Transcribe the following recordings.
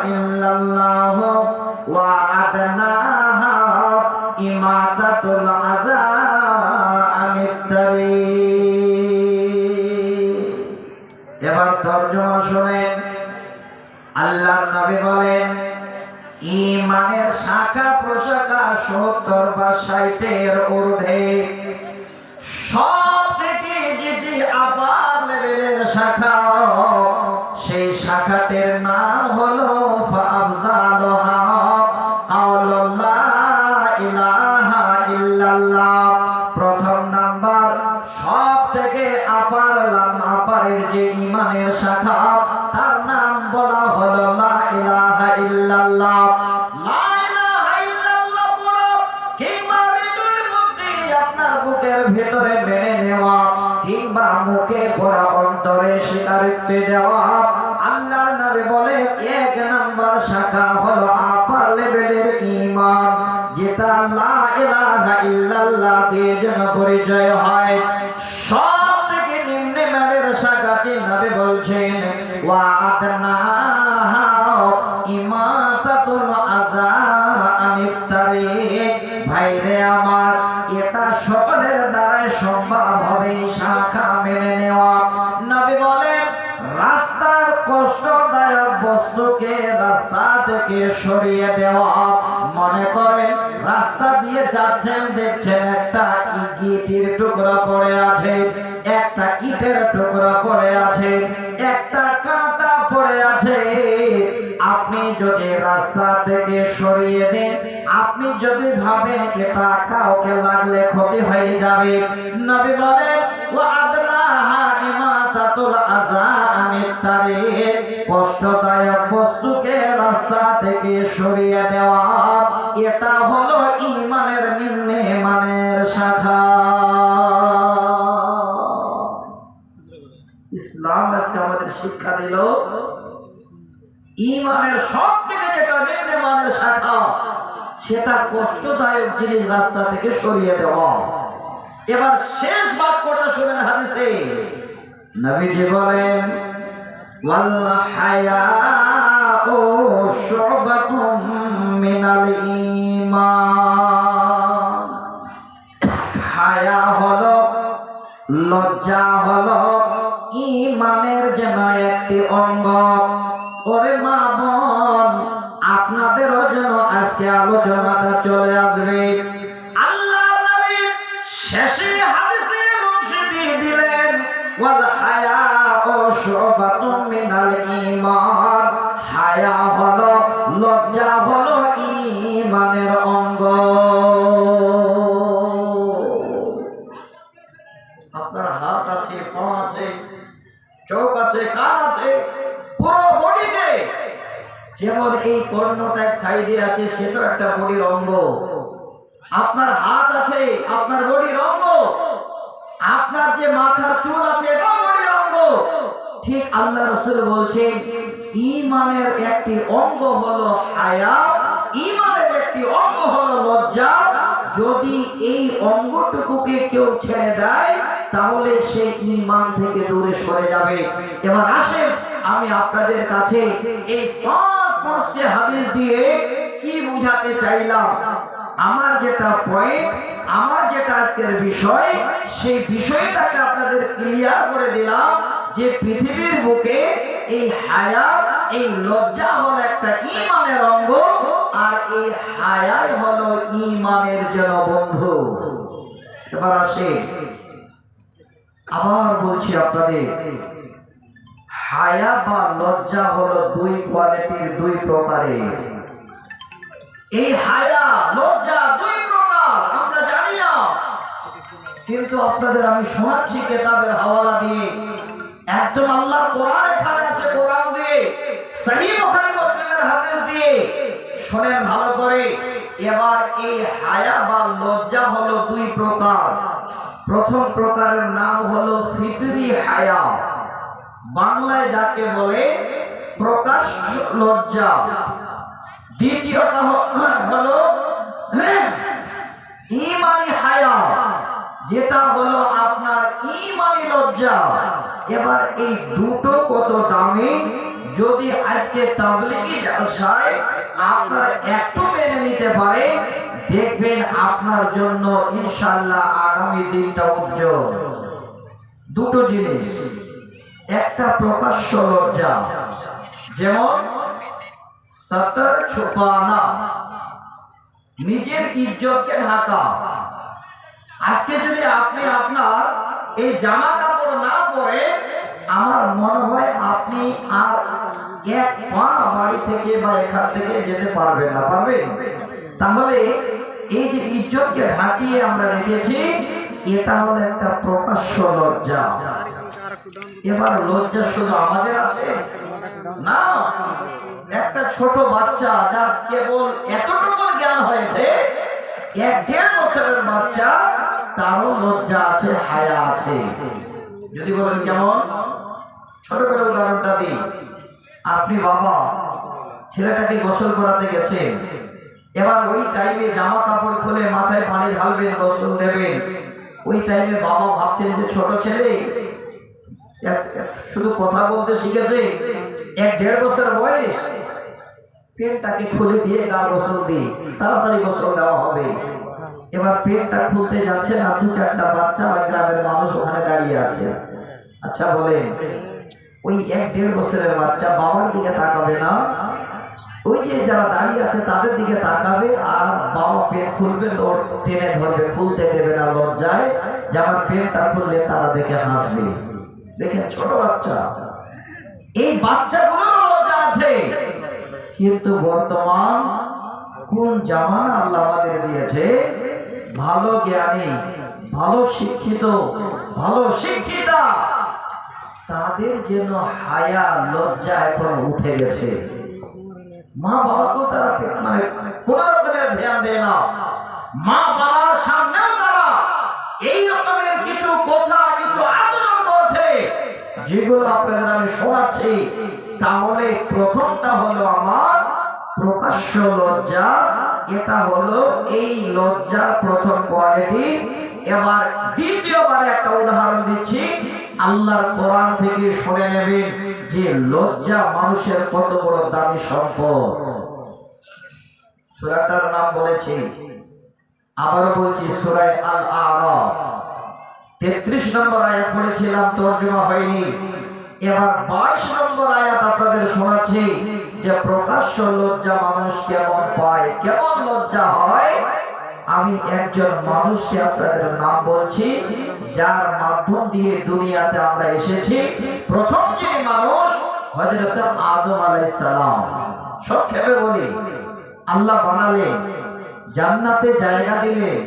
ইল্লাল্লাহ ওয়া আদনাহা ইমাতাতুল আযা আনিত তারিক। এবার তরজমা শুনেন। আল্লাহর নবী বলেন, ঈমানের শাখা প্রশাখা ৭০ বা ৬০-এর ঊর্ধ্বে। সব থেকে যেটি আপার লেভেলের শাখা, সেই শাখাটির নাম হলো ফাআফযালুহা কাওলু লা ইলাহা ইল্লাল্লাহ। প্রথম নাম্বার, সব থেকে আপারের যে ঈমানের শাখা, তার নাম বলা হলো লা ইলাহা ইল্লাল্লাহ। লা ইলাহা ইল্লাল্লাহ পড়ো কিংবা হৃদয়ের মধ্যে আপনার বুকের ভেতরে মেনে নেওয়া, কিংবা মুখে পড়া অন্তরে স্বীকারোক্তি দেওয়া। আল্লাহর নবী বলেন, এক নাম্বার শাখা হলো আপার লেভেলের ঈমান, যেটা লা ইলাহা ইল্লাল্লাহ দিয়ে যেন পরিচয় হয়। সব থেকে নিম্ন মানের শাখাটি নবী বলছেন ওয়া আদনাহা ইমাতাতুল আযা আনিত তারিক। ভাইরে আমার, এটা সকলের দ্বারাই সম্ভব হবে শাখা মেনে নেওয়া। নবী বলেন, রাস্তার কষ্টদায়ক বস্তুকে রাস্তা থেকে সরিয়ে দেওয়া। মনে করেন রাস্তা দিয়ে যাচ্ছেন, দেখছেন একটা ইটের টুকরা পড়ে আছে, একটা ইটের টুকরা পড়ে আছে, একটা কাঁটা পড়ে আছে। আপনি যদি রাস্তা থেকে সরিয়ে দেন, আপনি যদি ভাবেন এটা কাউকে লাগলে ক্ষতি হয়ে যাবে, নবী বলেন ওয়া আদনাহা ইমাতাতুল আযা আনিত তারিক। কষ্টদায়ক বস্তুকে রাস্তা থেকে সরিয়ে দেওয়া, এটা হলো ঈমানের নিম্ন মানের শাখা। ইসলাম আজকে আমাদের শিক্ষা দিল, ঈমানের সব থেকে যেটা নিম্ন মানের শাখা, সেটা কষ্টদায়ক জিনিস রাস্তা থেকে সরিয়ে দেওয়া। এবার শেষ বাক্যটা শুনেন হাদিসে। নবীজি বলেন, ওয়াল হায়াউ শুবাতুম মিনাল ঈমান। হায়া হলো, লজ্জা হলো ঈমানের যেন একটি অঙ্গ। ওরে মা বোন, আপনাদেরও যেন আজকে আলোচনাটা চলে আসবে। আল্লাহর নবী শেষে হাদিসে অংশ দিয়ে দিলেন ওয়াল হায়াউ শুবাতুম মিনাল ঈমান। হায়া হলো, লজ্জা হলো ঈমানের অঙ্গ। আপনার হাত আছে, পা আছে, চোখ আছে, কান আছে, পুরো বডিতে যেমন এই কর্ণটা এক সাইডে আছে, সেটা একটা বডির অঙ্গ। আপনার হাত আছে, আপনার বডির অঙ্গ। আপনার যে মাথার চুল আছে, এটা বডির অঙ্গ। ঠিক আল্লাহ রাসূল বলছেন, ঈমানের একটি অঙ্গ হলো হায়া, ঈমানের একটি অঙ্গ হলো লজ্জা। যদি এই অঙ্গটুকুকে কেউ ছেড়ে দেয়, তাহলে সে ঈমান থেকে দূরে সরে যাবে। এবার আসেন, আমি আপনাদের কাছে এই পাঁচটি হাদিস দিয়ে কি বুঝাতে চাইলাম, আমার যেটা পয়েন্ট, আমার যেটা আজকের বিষয়, সেই বিষয়টাকে আপনাদের ক্লিয়ার করে দিলাম যে পৃথিবীর বুকে এই হায়া, এই লজ্জা হলো একটা ঈমানের অঙ্গ, আর এই হায়াই হলো ঈমানের যেন বন্ধু। এবার আসে, আবার বলছি আপনাদের, হায়া বা লজ্জা হলো দুই কোয়ালিটির, দুই প্রকারের। এই হায়া লজ্জা দুই প্রকার, আমরা জানি না, কিন্তু আপনাদের আমি শোনাচ্ছি কিতাবের হাওয়ালা দিয়ে। একদম আল্লাহর কোরআন এখানে আছে, কোরআন দিয়ে, সহিহ বুখারী মুসলিমের হাদিস দিয়ে শুনেন ভালো করে। এবার এই হায়া বা লজ্জা হলো দুই প্রকার। প্রথম প্রকারের নাম হলো ফিতরি হায়া, বাংলায় যাকে বলে প্রকাশ লজ্জা। দ্বিতীয়টা হলো ঈমানি হায়া, যেটা হলো আপনার ঈমানি লজ্জা। এবার এই দুটো কত দামি, যদি আজকে তাবলীগী জলসায় আপনারা একটু মেনে নিতে পারেন, দেখবেন আপনার জন্য ইনশাআল্লাহ আগামী দিনটা উজ্জ্বল। দুটো জিনিস, একটা প্রকাশ্য লজ্জা, যেমন সতর ছুপানা, নিজের ইজ্জতকে ঢাকা। আজকে যদি আপনি আপনার এই জামা কাপড় না পরে, আমার মনে হয় আপনি আর এক পা বাড়ি থেকে বা এখান থেকে যেতে পারবেন না। পারবেন? তাহলে এই যে ইজ্জতকে ঢাকিয়ে আমরা রেখেছি, এটা হলো একটা প্রকাশ্য লজ্জা। এবার লজ্জা শুধু আমাদের আছে না, একটা ছোট বাচ্চা যার কেবল এতটুকু জ্ঞান হয়েছে, 1-1.5 বছরের বাচ্চা, তারও লজ্জা আছে, হায়া আছে। যদি বলেন কেমন, ছোট করে উদাহরণটা দিই। আপনি বাবা ছেলেটাকে গোসল করাতে গেছেন, এবার ওই টাইমে জামা কাপড় খুলে মাথায় পানি ঢালবেন, গোসল দেবেন। ওই টাইমে বাবা ভাবছেন যে ছোট ছেলে শুধু কথা বলতে শিখেছে, 1-1.5 বছর বয়স, পেটটাকে খুলে দিয়ে গা গোসল দিই, তাড়াতাড়ি গোসল দেওয়া হবে। এবার পেটটা খুলতে যাচ্ছে না, 2-4টা বাচ্চা বা গ্রামের মানুষ ওখানে দাঁড়িয়ে আছে। আচ্ছা বলেন, ওই 1-1.5 বছরের বাচ্চা বাবার দিকে তাকাবে না? ওই যে যারা দাঁড়িয়ে আছে তাদের দিকে তাকাবে, আর বাবা পেট খুলবে, লোট টেনে ধরবে, খুলতে দেবে না লজ্জায়, যে আমার পেটটা খুললে তারা দেখে হাসবে। দেখেন ছোট বাচ্চা, এই বাচ্চাগুলোর লজ্জা আছে। কিন্তু বর্তমান কোন জামানা আল্লাহ আমাদের দিয়েছে, ভালো জ্ঞানী, ভালো শিক্ষিত, ভালো শিক্ষিতা, তাদের যেন হায়া লজ্জা এখন উঠে গেছে। মা বাবাকেও তারা মানে কোন রকমের ধ্যান দেয় না। মা বাবার সামনেও তারা এই রকমের কিছু কথা, কিছু আচরণ করছে, যেগুলো আপনাদের আমি শোনাচ্ছি। তাহলে প্রথমটা হলো আমার প্রকাশ্য লজ্জা, এটা হলো এই লজ্জার প্রথম কোয়ালিটি। এবার দ্বিতীয়বার একটা উদাহরণ দিচ্ছি, আল্লাহর কোরআন থেকে শুনে নেবেন যে লজ্জা মানুষের কত বড় দামি সম্পদ। সূরাটার নাম বলেছি, আবার বলছি, সূরা আল আরাফ 33 নম্বর আয়াত পড়েছিলাম, তরজমা হয়নি। এবার 22 নম্বর আয়াত আপনাদের শোনাচ্ছি যে প্রকাশ্য লজ্জা মানুষ কেমন পায়, কেমন লজ্জা হয়। আমি একজন মানুষকে আপনাদের নাম বলছি, যার মাধ্যম দিয়ে দুনিয়াতে আমরা এসেছি। প্রথম যিনি মানুষ, হযরত আদম আলাইহিস সালাম। সংক্ষেপে বলি, আল্লাহ বানালেন, জান্নাতে জায়গা দিলেন,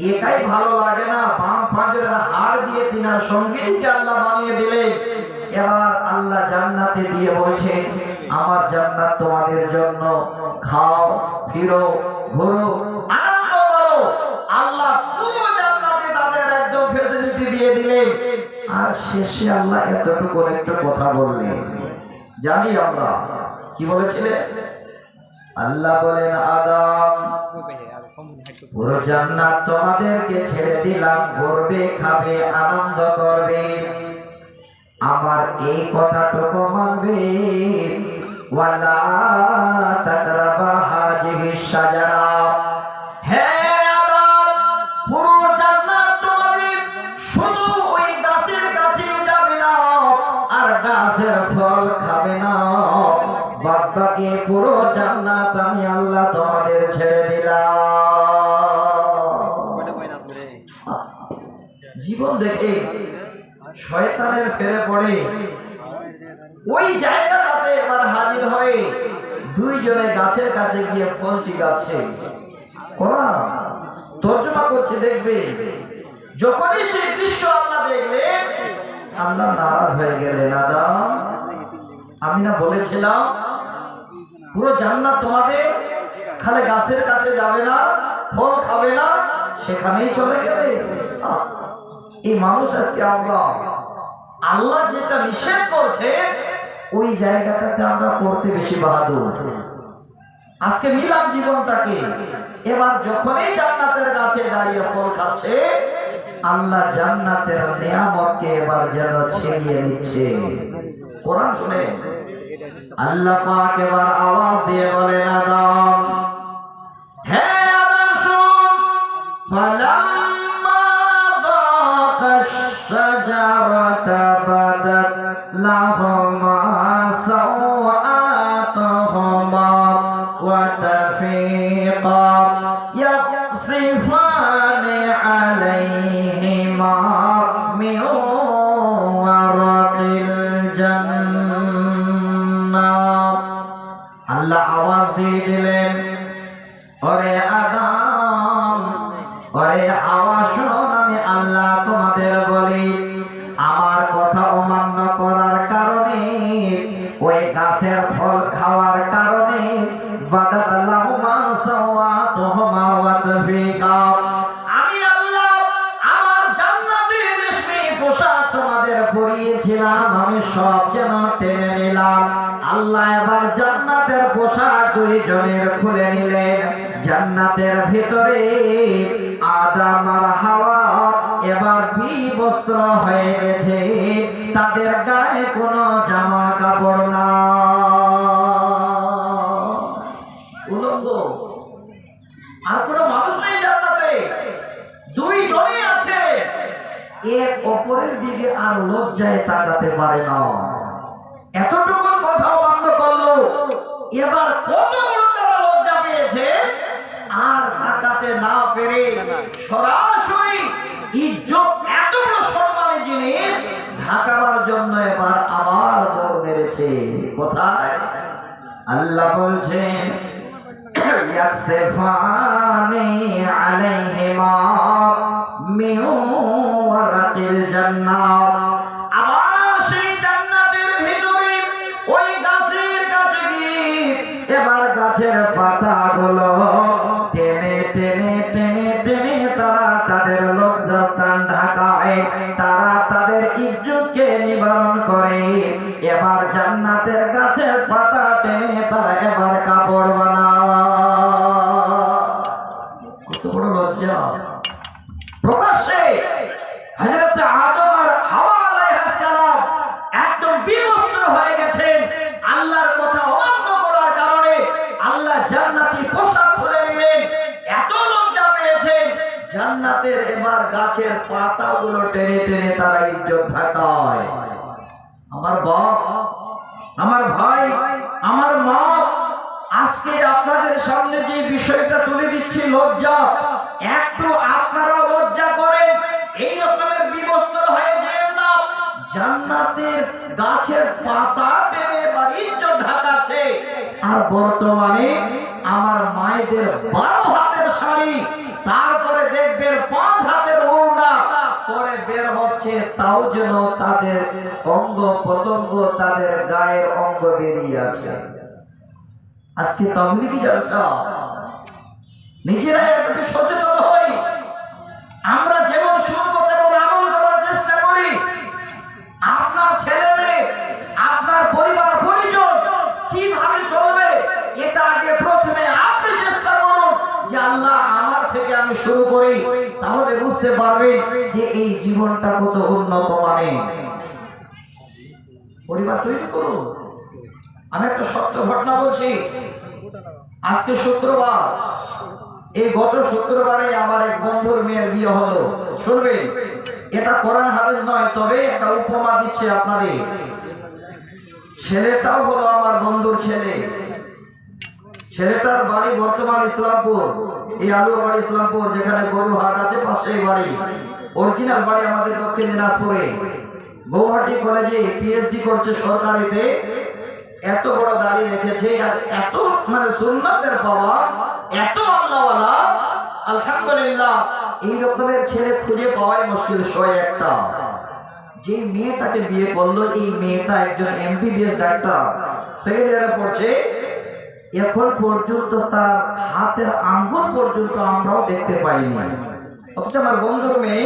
একাই ভালো লাগে না, বাম পাঁজরের হাড় দিয়ে তিনার সঙ্গীকে আল্লাহ বানিয়ে দিলেন। এবার আল্লাহ জান্নাতে দিয়ে বলছেন, আমার জান্নাত তোমাদের জন্য, খাও, ফিরো, ঘুরো, আনন্দ করো। আল্লাহ পুরো জান্নাতে তাদের একদম ফ্যাসিলিটি দিয়ে দিলেন। আর শেষে আল্লাহ এতটুকু একটু কথা বললেন, জানি আমরা কি বলেছিলেন। আল্লাহ বলেন, আদম, পুরো জান্নাত তোমাদেরকে ছেড়ে দিলাম, ঘুরবে, খাবে, আনন্দ করবে, আমার এই কথাটুকু মানবে। ওয়ালা তাকরাবা হাযিহিশ শাজারা, হে আদম, পুরো জান্নাত তোমাদের, শুধু ওই গাছের কাছে যাবে না আর গাছের ফল খাবে না, বাদ বাকি পুরো জান্নাত আমি আল্লাহ তোমাদের ছেড়ে দিলাম। জীবন দেখে শয়তানের ফেরে পড়ে ওই জায়গাটাতে এবার হাজির হয়ে দুইজনে গাছের কাছে গিয়ে ফল চিবাচ্ছে। কোরআন তর্জমা করছে, দেখবে যখনই সেই দৃশ্য আল্লাহ দেখলেন, আল্লাহ নারাজ হয়ে গেলেন। আদম, আমি না বলেছিলাম পুরো জান্নাত তোমাদের, খালি গাছের কাছে যাবে না, ফল খাবে না, সেখানেই চলে গেলে। এই মানুষ আজকে আমরা আল্লাহ যেটা নিষেধ করছে ওই জায়গাটাতে আমরা করতে বেশি বাহাদুর। আজকে মিলাম জীবনটাকে। এবার যখনই জান্নাতের গাছে দাঁড়িয়ে ফল খাচ্ছে, আল্লাহ জান্নাতের নিয়ামতকে এবার যেন ছিনিয়ে নিচ্ছে। কোরআন শুনে আল্লাহ পাক এবার আওয়াজ দিয়ে বলেন আদম, হে আদম শুন, ফালাম্মা যাকাশ শাজারাতা বাদাত লাহুমা সাওআতুহুমা ওয়া তাফীকা ইয়াখসিফানি আলাইহিমা মিন ওয়ারাকিল জান্নাহ। আল্লাহ আওয়াজ দিয়ে দিলেন, ওরে আদম, ওরে হাওয়া শোন, আমি আল্লাহ তোমাদের বলি, আমার কথা অমান্য করার কারণে, ওই গাছের ফল খাওয়ার কারণে বাদাত লাহুমা সাওআতুহুমা ওয়া তাফীকা, আমি আল্লাহ আমার জান্নাতের রেশমি পোশাক তোমাদের পরিয়েছিলাম, আমি সব যেন টেনে নিলাম। আল্লাহ এবার জান্নাতের পোশাক দুইজনের খুলে নিলেন। জান্নাতের ভিতরে আদম আর হাওয়া এবার বিবস্ত্র হয়ে গেছে, তাদের গায়ে কোনো জামা কাপড় না, উলঙ্গ। আর কোনো মানুষ নেই জান্নাতে, দুইজনই আছে, এক অপরের দিকে আর লজ্জায় তাকাতে পারে না। এতটুকু কথা বন্ধ করলো, এবার কত বড় তারা লজ্জা পেয়েছে, আর তাকাতে না পেরে সরাসরি ইজ্জত, এত বড় সম্মানী জিনিস ঢাকাবার জন্য এবার আবার দৌড় মেরেছে। কোথায়? আল্লাহ বলছেন, ইয়াকসিফানি আলাইহিমা মিন ওয়ারাকিল জান্নাহ। আবার সেই জান্নাতের ভিতরে ওই গাছের কাছে গিয়ে এবার গাছের পাতাগুলো টেনে টেনে টেনে টেনে তারা তাদের লজ্জাস্থান ঢাকায়, তারা তাদের ইজ্জতকে নিবারণ করে। এবার জান্নাতের গাছের পাতা টেনে তারা এবার কাপড় বানায়। কত বড় লজ্জা! প্রকাশ্যে হযরত আদম আর হাওয়া আলাইহিস সালাম একদম বিবস্ত্র হয়ে গেছেন। আল্লাহর কথা অমান্য করার কারণে আল্লাহ জান্নাতি পোশাক খুলে নিলেন। এত লজ্জা পেয়েছেন, জান্নাতের এবার গাছের পাতাগুলো টেনে টেনে তারা ইজ্জত ঢাকায়। আমার বাপ, আমার ভাই, আমার মা, আজকে আপনাদের সামনে যে বিষয়টা তুলে দিচ্ছি, লজ্জা, একটু আপনারা লজ্জা করেন, এই রকমের বিবস্ত্র হয়ে যেন না। জান্নাতের গাছের পাতা টেনে এবার ইজ্জত ঢাকাচ্ছে। আর বর্তমানে আমার মায়েদের 12 হাতের শাড়ি, তারপরে দেখবেন 5 হাতের ওড়না পরে বের হচ্ছে, তাও যেন তাদের অঙ্গ প্রত্যঙ্গ, তাদের গায়ের অঙ্গ বেরিয়ে আছে। আজকে তাবলীগী জলসা, নিজেরাই একটু সচেতন হই। আমরা যেমন শুনবো তেমন আমল করার চেষ্টা করি। আপনার ছেলে মেয়ে, আপনার পরিবার পরিজন কিভাবে চলবে, এটা আগে প্রথমে আপনি চেষ্টা করুন যে আল্লাহ আমার থেকে আমি শুরু করি, তাহলে বুঝতে পারবেন যে এই জীবনটা কত উন্নত মানের। পরিবার তৈরি করুন। আমি একটা সত্য ঘটনা বলছি। আজকে শুক্রবার, এই গত শুক্রবারে আমার এক বন্ধুর মেয়ের বিয়ে হলো। শুনবেন, এটা কোরআন হাদিস নয়, তবে একটা উপমা দিচ্ছে আপনাদের। ছেলেটাও হলো আমার বন্ধুর ছেলে। ছেলেটার বাড়ি বর্তমান ইসলামপুর, এই আলুয়াবাড়ি ইসলামপুর, যেখানে গরু হাট আছে পাশেই বাড়ি। অরিজিনাল বাড়ি আমাদের দক্ষিণ দিনাজপুরে। গৌহাটি কলেজে পিএইচডি করছে সরকারিতে। এত বড় দাড়ি রেখেছে, আর এত মানে সুন্নাতের বাবা, এত আল্লাহওয়ালা, আলহামদুলিল্লাহ। এই রকমের ছেলে খুঁজে পাওয়াই মুশকিল। 101টা। যে মেয়েটাকে বিয়ে করলো, এই মেয়েটা একজন এমবিবিএস ডাক্তার, সেকেন্ড ইয়ারে পড়ছে। এখন পর্যন্ত তার হাতের আঙ্গুল পর্যন্ত আমরাও দেখতে পাইনি। অথচ আমার বন্ধুর মেয়ে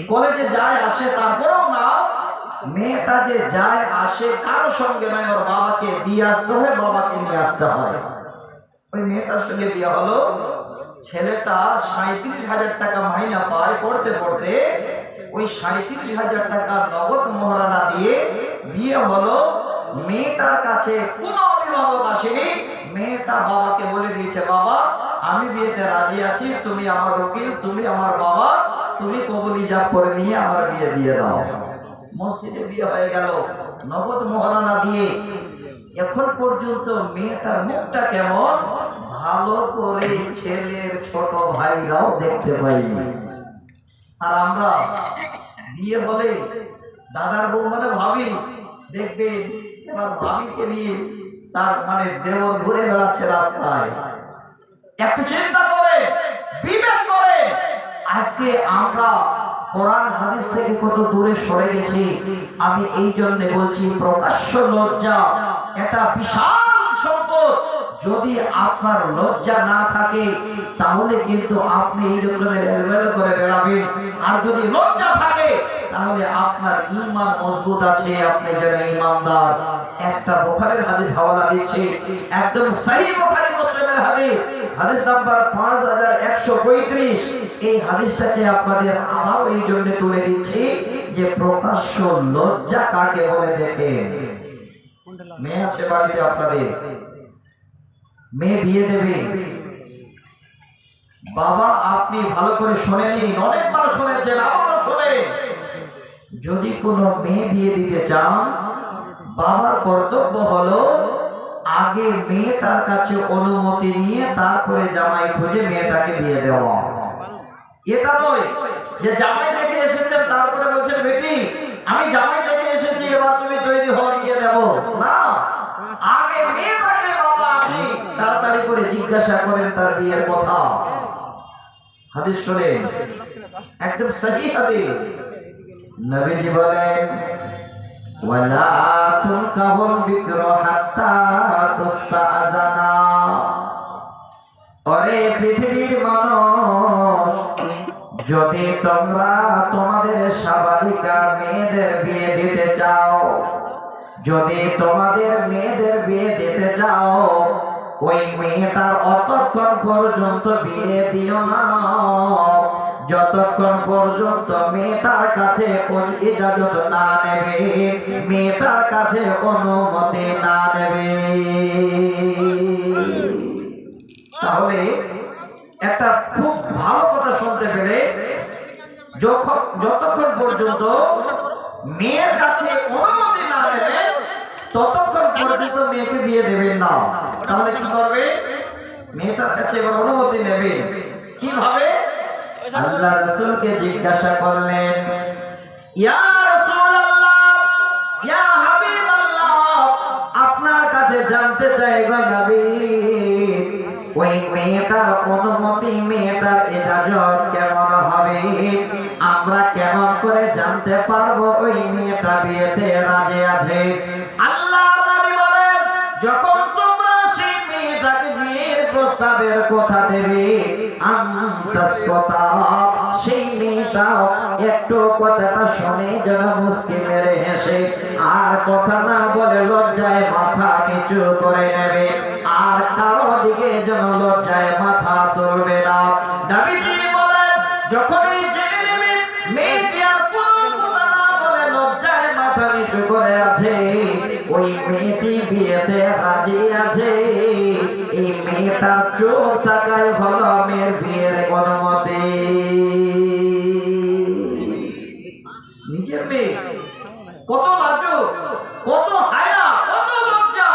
কলেজে যায় আসে, তারপরেও না, মেয়েটা যে যায় আসে কারো সঙ্গে নয়, ওর বাবাকে দিয়ে আসতে হয়, বাবাকে নিয়ে আসতে হয়। ওই মেয়েটার সঙ্গে বিয়ে হলো। ছেলেটা 37,000 টাকা মাইনা পায়। পড়তে পড়তে ওই 37,000 টাকা নগদ মোহরানা দিয়ে বিয়ে হলো। মেয়েটার কাছে কোনো অভিভাবক আসেনি, মেয়েটা বাবাকে বলে দিয়েছে, বাবা আমি বিয়েতে রাজি আছি, তুমি আমার উকিল, তুমি আমার বাবা, তুমি কবুল ইজাব করে নিয়ে আমার বিয়ে দিয়ে দাও। মসজিদে বিয়ে হয়ে গেল নগদ মোহরানা দিয়ে। এখন পর্যন্ত মেয়েটার মুখটা কেমন ভালো করে ছেলের ছোট ভাইরাও দেখতে পাইনি। আর আমরা বিয়ে বলে দাদার বউ মানে ভাবি, দেখবেন এবার ভাবিকে নিয়ে তার মানে দেওর ঘুরে বেড়াচ্ছে রাস্তায়। একটু চিন্তা করে বিবেক করে, আজকে আমরা কোরআন হাদিস থেকে কত দূরে সরে গেছি। আমি এই জন্য বলছি, প্রকাশ্য লজ্জা এটা বিশাল সম্পদ। যদি আপনার লজ্জা না থাকে তাহলে কিন্তু আপনি এই রকমের এলোমেলো করে বেড়াবেন। আর যদি লজ্জা থাকে তাহলে আপনার ঈমান মজবুত আছে, আপনি যেন ঈমানদার। একটা বুখারীর হাদিস হাওয়ালা দিচ্ছি, একদম সহিহ বুখারী মুসলিমের হাদিস, হাদিস নাম্বার 5135। এই হাদিসটাকে আপনাদের আবার এই জন্য তুলে দিচ্ছি যে প্রকাশ্য লজ্জা কাকে বলে দেখেন। মেয়ে আছে বাড়িতে আপনাদের, মেয়ে বিয়ে দেবে, বাবা আপনি ভালো করে শোনেনি, অনেকবার শুনেছেন, আবারও শোনেন। যদি কোনো মেয়ে বিয়ে দিতে চান, বাবার কর্তব্য হলো আগে মেয়েটার কাছে অনুমতি নিয়ে তারপরে জামাই খুঁজে মেয়েটাকে বিয়ে দেওয়া। এটা নয় যে জামাই দেখে এসেছেন তারপরে বলছেন বেটি আমি জামাই দেখে এসেছি, এবার তুমি তৈরি হও বিয়ে দেব না। আগে মেয়েটাকে বাবা আপনি তাড়াতাড়ি করে জিজ্ঞাসা করেন তার বিয়ের কথা। হাদিস শুনেন, একদম সহিহ হাদিস। নবীজি বলেন, ওয়ালা তুনকাহুল বিকরু হাত্তা তুস্তাআযানা। ওরে পৃথিবীর মানুষ, যদি তোমরা তোমাদের সাবালিকা মেয়েদের বিয়ে দিতে চাও, যদি তোমাদের মেয়েদের বিয়ে দিতে চাও, ওই মেয়েটার অতক্ষণ পর্যন্ত বিয়ে দিও না যতক্ষণ পর্যন্ত মেয়েটার কাছে কোন ইজাজত না নেবে, মেয়েটার কাছে অনুমতি না নেবে। তাহলে একটা খুব ভালো কথা শুনতে পেলে, যতক্ষণ পর্যন্ত মেয়ের কাছে অনুমতি না নেবে ততক্ষণ পর্যন্ত মেয়েকে বিয়ে দেবেন না। তাহলে কি করবে? মেয়েটার কাছে এবার অনুমতি নেবে। কিভাবে? আল্লাহ রাসূলকে জিজ্ঞাসা করলেন, ইয়া রাসূলুল্লাহ, ইয়া হাবিবাল্লাহ, আপনার কাছে জানতে চাই গো নবী, ওই মেয়েটার অনুমতি, মেয়েটার ইজাজত কেমন হবে? আমরা কেমন করে জানতে পারবো ওই মেয়েটা বিয়েতে রাজি আছে? আল্লাহ নবী বলেন, যখন তোমরা সেই মেয়েটাকে বিয়ের প্রস্তাবের কথা দেবে, সেই মেয়েটা একটু কথাটা শুনে যেন মুস্কি মেরে হেসে আর কথা না বলে লজ্জায় মাথা নিচু করে নেবে, আর কারো দিকে যেন লজ্জায় মাথা তুলবে না। নবীজি বলেন, যখনই জেনে নেবে মেয়েটি আর কোনো কথা না বলে লজ্জায় মাথা নিচু করে আছে, ওই মেয়েটি বিয়েতে রাজি আছে, এই মেয়েটার চোখ থাকায় হলো মেয়ের বিয়ের অনুমতি। নিজের মেয়ে কত লাজুক, কত হায়া, কত লজ্জা,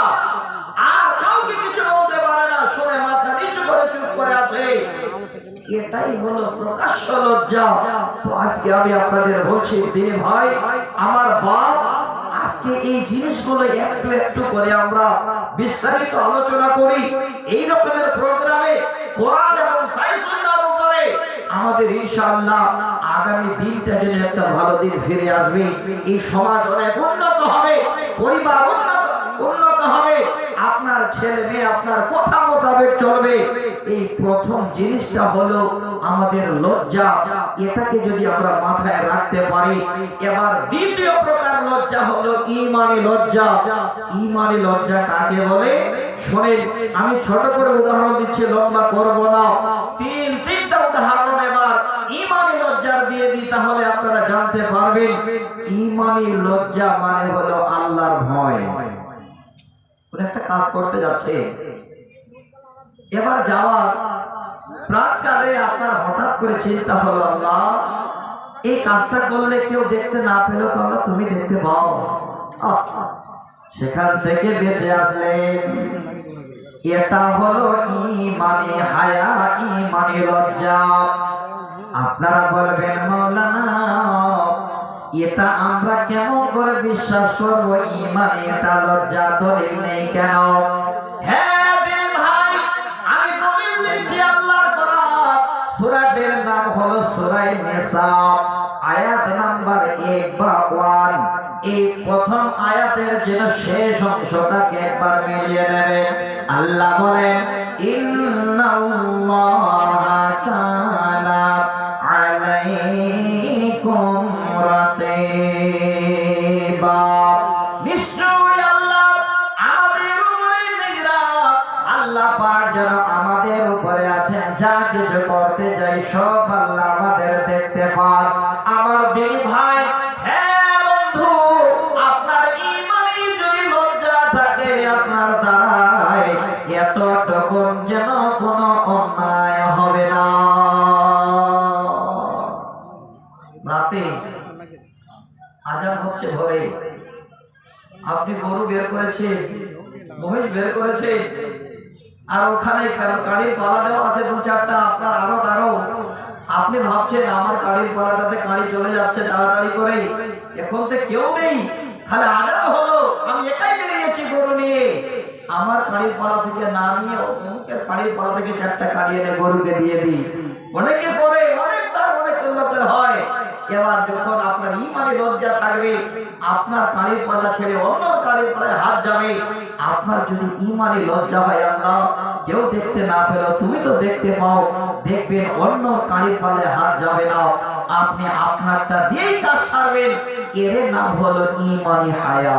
আর কাউকে কিছু বলতে পারে না, শুনে মাথা নিচু করে চুপ করে আছে। এটাই হলো প্রকাশ্য লজ্জা। তো আজকে আমি আপনাদের বলছি দিনী ভাই, আমার বাপ, আজকে এই জিনিসগুলো একটু একটু করে আমরা বিস্তারিত আলোচনা করি। এই রকমের প্রোগ্রামে কোরআন এবং সহিহ সুন্নাহর উপরে আমাদের ইনশাআল্লাহ আগামী দিনটা যেন একটা ভালো দিন ফিরে আসবে। এই সমাজ অনেক উন্নত হবে, পরিবার উন্নত হবে, আপনার ছেলে মেয়ে আপনার কথা মোতাবেক চলবে। এই প্রথম জিনিসটা হলো আমাদের লজ্জা, এটাকে যদি আমরা মাথায় রাখতে পারি। এবার দ্বিতীয় প্রকার লজ্জা হলো ঈমানি লজ্জা। ঈমানি লজ্জা কাকে বলে শোনেন, আমি ছোট করে উদাহরণ দিচ্ছি, লম্বা করব না। তিনটা উদাহরণ এবার ঈমানি লজ্জার দিয়ে দিই, তাহলে আপনারা জানতে পারবেন। ঈমানি লজ্জা মানে হলো আল্লাহর ভয়। কোন একটা কাজ করতে যাচ্ছে, এবার যাওয়ার প্রাককালে আপনার হঠাৎ করে চিন্তা হলো, আল্লাহ এই কাজটা করলে কেউ দেখতে না পেলো তো আল্লাহ তুমি দেখতে পাও। সেখান থেকে বেঁচে আসলেন। এটা হলো ঈমানি হায়া, ঈমানি লজ্জা। আপনারা বলবেন মাওলানা এটা আমরা কেমন করে বিশ্বাস করবো ঈমানি এটা লজ্জা, দলিল নেই কেন? হ্যাঁ ভাই, আমি দলিল দিচ্ছি আল্লাহর কোরআন। সূরাটির নাম হলো সূরা নিসা, আয়াত নাম্বার 1 বা 1। এই প্রথম আয়াতের যেন শেষ অংশটাকে একবার মিলিয়ে নেবেন। আল্লাহ বলেন ইন্নাল্লাহা কানা আলাইকুম রাকিবা। নিশ্চয়ই আল্লাহ আমাদের উপরে নিগরান। আল্লাহ পাক যেন আমাদের উপরে আছেন, যা কিছু করতে যাই সব আল্লাহ আমাদের দেখতে পান। আমার দিনী ভাই, হ্যাঁ বন্ধু, আপনার ঈমানে যদি লজ্জা থাকে আপনার দ্বারায় এতটুকু যেন কোনো অন্যায় হবে না। রাতে আজান হচ্ছে ভোরে, আপনি গরু বের করেছেন, মহিষ বের করেছেন, আর ওখানে কাড়ির পালা দেওয়া আছে 2-4টা, আপনার আরো কারো। আপনি ভাবছেন আমার কাড়ির পালাটাতে কাড়ি চলে যাচ্ছে তাড়াতাড়ি করে, এখন তো কেউ নেই, খালি আজান হলো, আমি একাই বেরিয়েছি গরু নিয়ে। আমার কাড়ির পালা থেকে না নিয়ে অমুকের কাড়ির পালা থেকে 4টা কাড়ি এনে গরুকে দিয়ে দিই। অনেকে করে, অনেক তার অনেক লোকের হয়। এবার যখন আপনার ঈমানে লজ্জা থাকবে, আপনার কাড়ির পালা ছেড়ে অন্য কাড়ির পালায় হাত যাবে। আপনার যদি ঈমানে লজ্জা হয়, আল্লাহ কেউ দেখতে না পেল তুমি তো দেখতে পাও, দেখবেন অন্য কাড়ির পালায় হাত যাবে না, আপনি আপনারটা দিয়েই কাজ সারবেন। এর নাম হলো ঈমানি হায়া।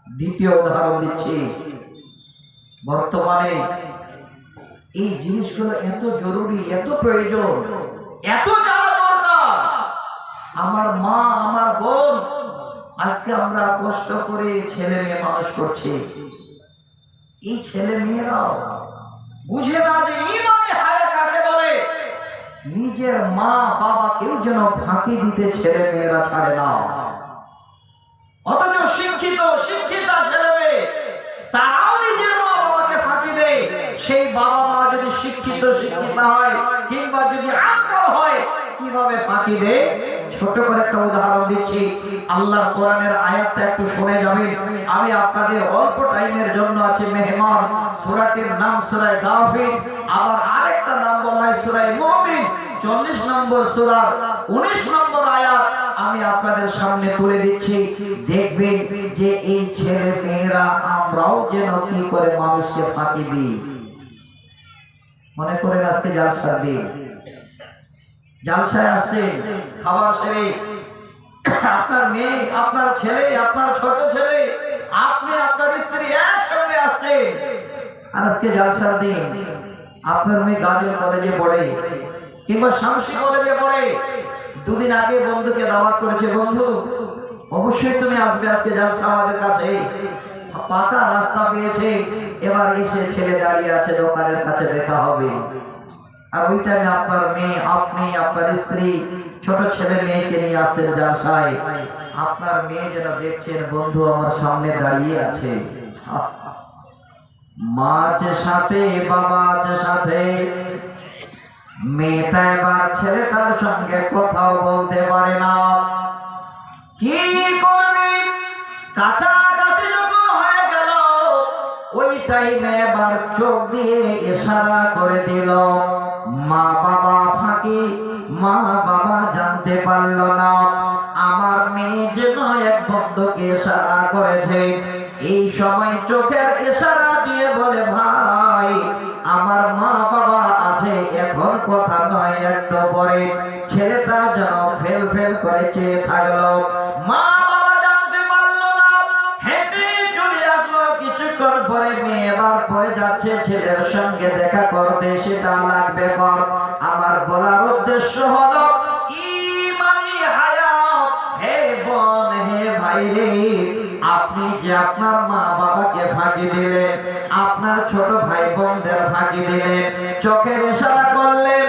দ্বিতীয় উদাহরণ দিচ্ছি, বর্তমানে এই জিনিসগুলো এত জরুরি, এত প্রয়োজন, এত জানা দরকার। আমার মা, আমার বোন, আজকে আমরা কষ্ট করে ছেলে মেয়ে মানুষ করছি, এই ছেলে মেয়েরাও বুঝে না যে ঈমানে হায়া কাকে বলে। নিজের মা বাবাকেও যেন ফাঁকি দিতে ছেলে মেয়েরা ছাড়ে না। অথচ শিক্ষিত শিক্ষিতা ছেলে মেয়ে তারাও নিজের মা বাবাকে ফাঁকি দেয়। সেই বাবা মা যদি শিক্ষিত শিক্ষিতা হয় কিংবা যদি আঙ্কাল হয়, কিভাবে ফাঁকি দেয়? ছোট করে একটা উদাহরণ দিচ্ছি, আল্লাহর কোরআনের আয়াতটা একটু শুনে যাবেন। আমি আপনাদের অল্প টাইমের জন্য আছে মেহমান। সূরাটির নাম সূরা গাফির, আবার আরেকটা নাম বলা হয় সূরা মুমিন। 40 নম্বর সূরা 19 নম্বর আয়াত আমি আপনাদের সামনে তুলে দিচ্ছি। দেখবেন যে এই ছেলে মেয়েরা আমরাও যেন কি করে মানুষকে ফাঁকি দিই। মনে করেন আজকে জালসার দিন, জালসায় আসছেন, খাবার সেরে আপনার মেয়ে, আপনার ছেলে, আপনার ছোট ছেলে, আপনি আপনার স্ত্রী একসঙ্গে আসছেন। আর আজকে জালসার দিন, আপনার মেয়ে গাজল কলেজে পড়ে কিংবা শামসি কলেজে পড়ে। 2 দিন আগে বন্ধুকে দাওয়াত করেছে, বন্ধু অবশ্যই তুমি আসবে আজকে জালসা আমাদের কাছে। পাকা রাস্তা পেয়েছে, এবার এসে ছেলে দাঁড়িয়ে আছে দোকানের কাছে, দেখা হবে। আর ওই টাইমে আপনার মেয়ে, আপনি, আপনার স্ত্রী, ছোট ছেলে মেয়েকে নিয়ে আসছেন জালসায়। আপনার মেয়ে যেন দেখছেন বন্ধু আমার সামনে দাঁড়িয়ে আছে, মা আছে সাথে, বাবা আছে সাথে। মেয়েটা এবার ছেলেটার সঙ্গে কথাও বলতে পারে না, কি করবে? কাছাকাছি যখন হয়ে গেল, ওই টাইমে এবার চোখ দিয়ে ইশারা করে দিল। মা বাবা ফাঁকি, মা বাবা জানতে পারল না। আমার মেয়ে যেন এক বন্ধুকে ইশারা করেছে। এই সময় চোখের ইশারা দিয়ে বলে, ভাই আমার মা বাবা আছে, এখন কথা নয়, একটু পরে। ছেলেটা যেন ফেল ফেল করে চেয়ে থাকলো। মা বাবা জানতে পারলো না, হেঁটে চলে আসলো। কিছুক্ষণ পরে মেয়ে এবার পরে যাচ্ছে ছেলের সঙ্গে দেখা করতে, সেটা লাগবে পর। আমার বলার উদ্দেশ্য হলো ঈমানি হায়া। হে বোন, হে ভাই রে, আপনি আপনি যে আপনার মা বাবাকে ফাঁকি দিলেন, আপনার ছোট ভাই বোনদের ফাঁকি দিলেন, চোখের ইশারা করলেন,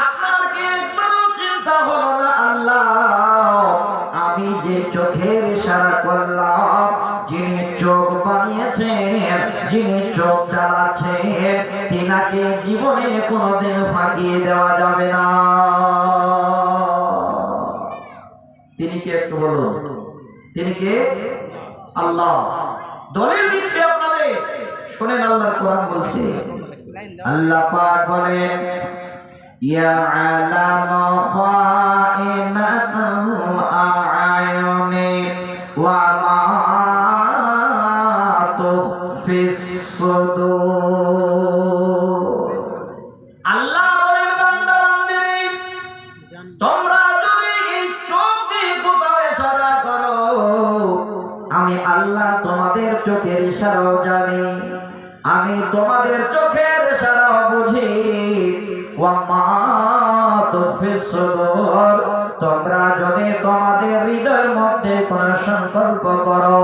আপনার কি একবারও চিন্তা হলো না আল্লাহ আমি যে চোখের ইশারা করলাম, যিনি চোখ বানিয়েছেন, যিনি চোখ চালাচ্ছেন, তিনাকে জীবনে কোনোদিন ফাঁকি দেওয়া যাবে না। তিনি কে একটু বলুন, তিনি কে? আল্লাহ। দলিল দিচ্ছে আপনাদের, শুনেন আল্লাহর কোরআন বলছে, আল্লাহ পাক বলেন ইয়ালামু খাইনাতাল আ'য়ুনি ওয়া মা তুখফিস সুদূর। আল্লাহ বলেন বান্দা বান্দিরে, তোমরা যদি এই চোখ দিয়ে কোথাও ইশারা করো, আমি আল্লাহ তোমাদের চোখের ইশারাও জানি, আমি তোমাদের চোখের ইশারাও বুঝি। ওয়া মা তুখফিস সুদূর, তোমরা যদি তোমাদের হৃদয়ের মধ্যে কোনো সংকল্প করো,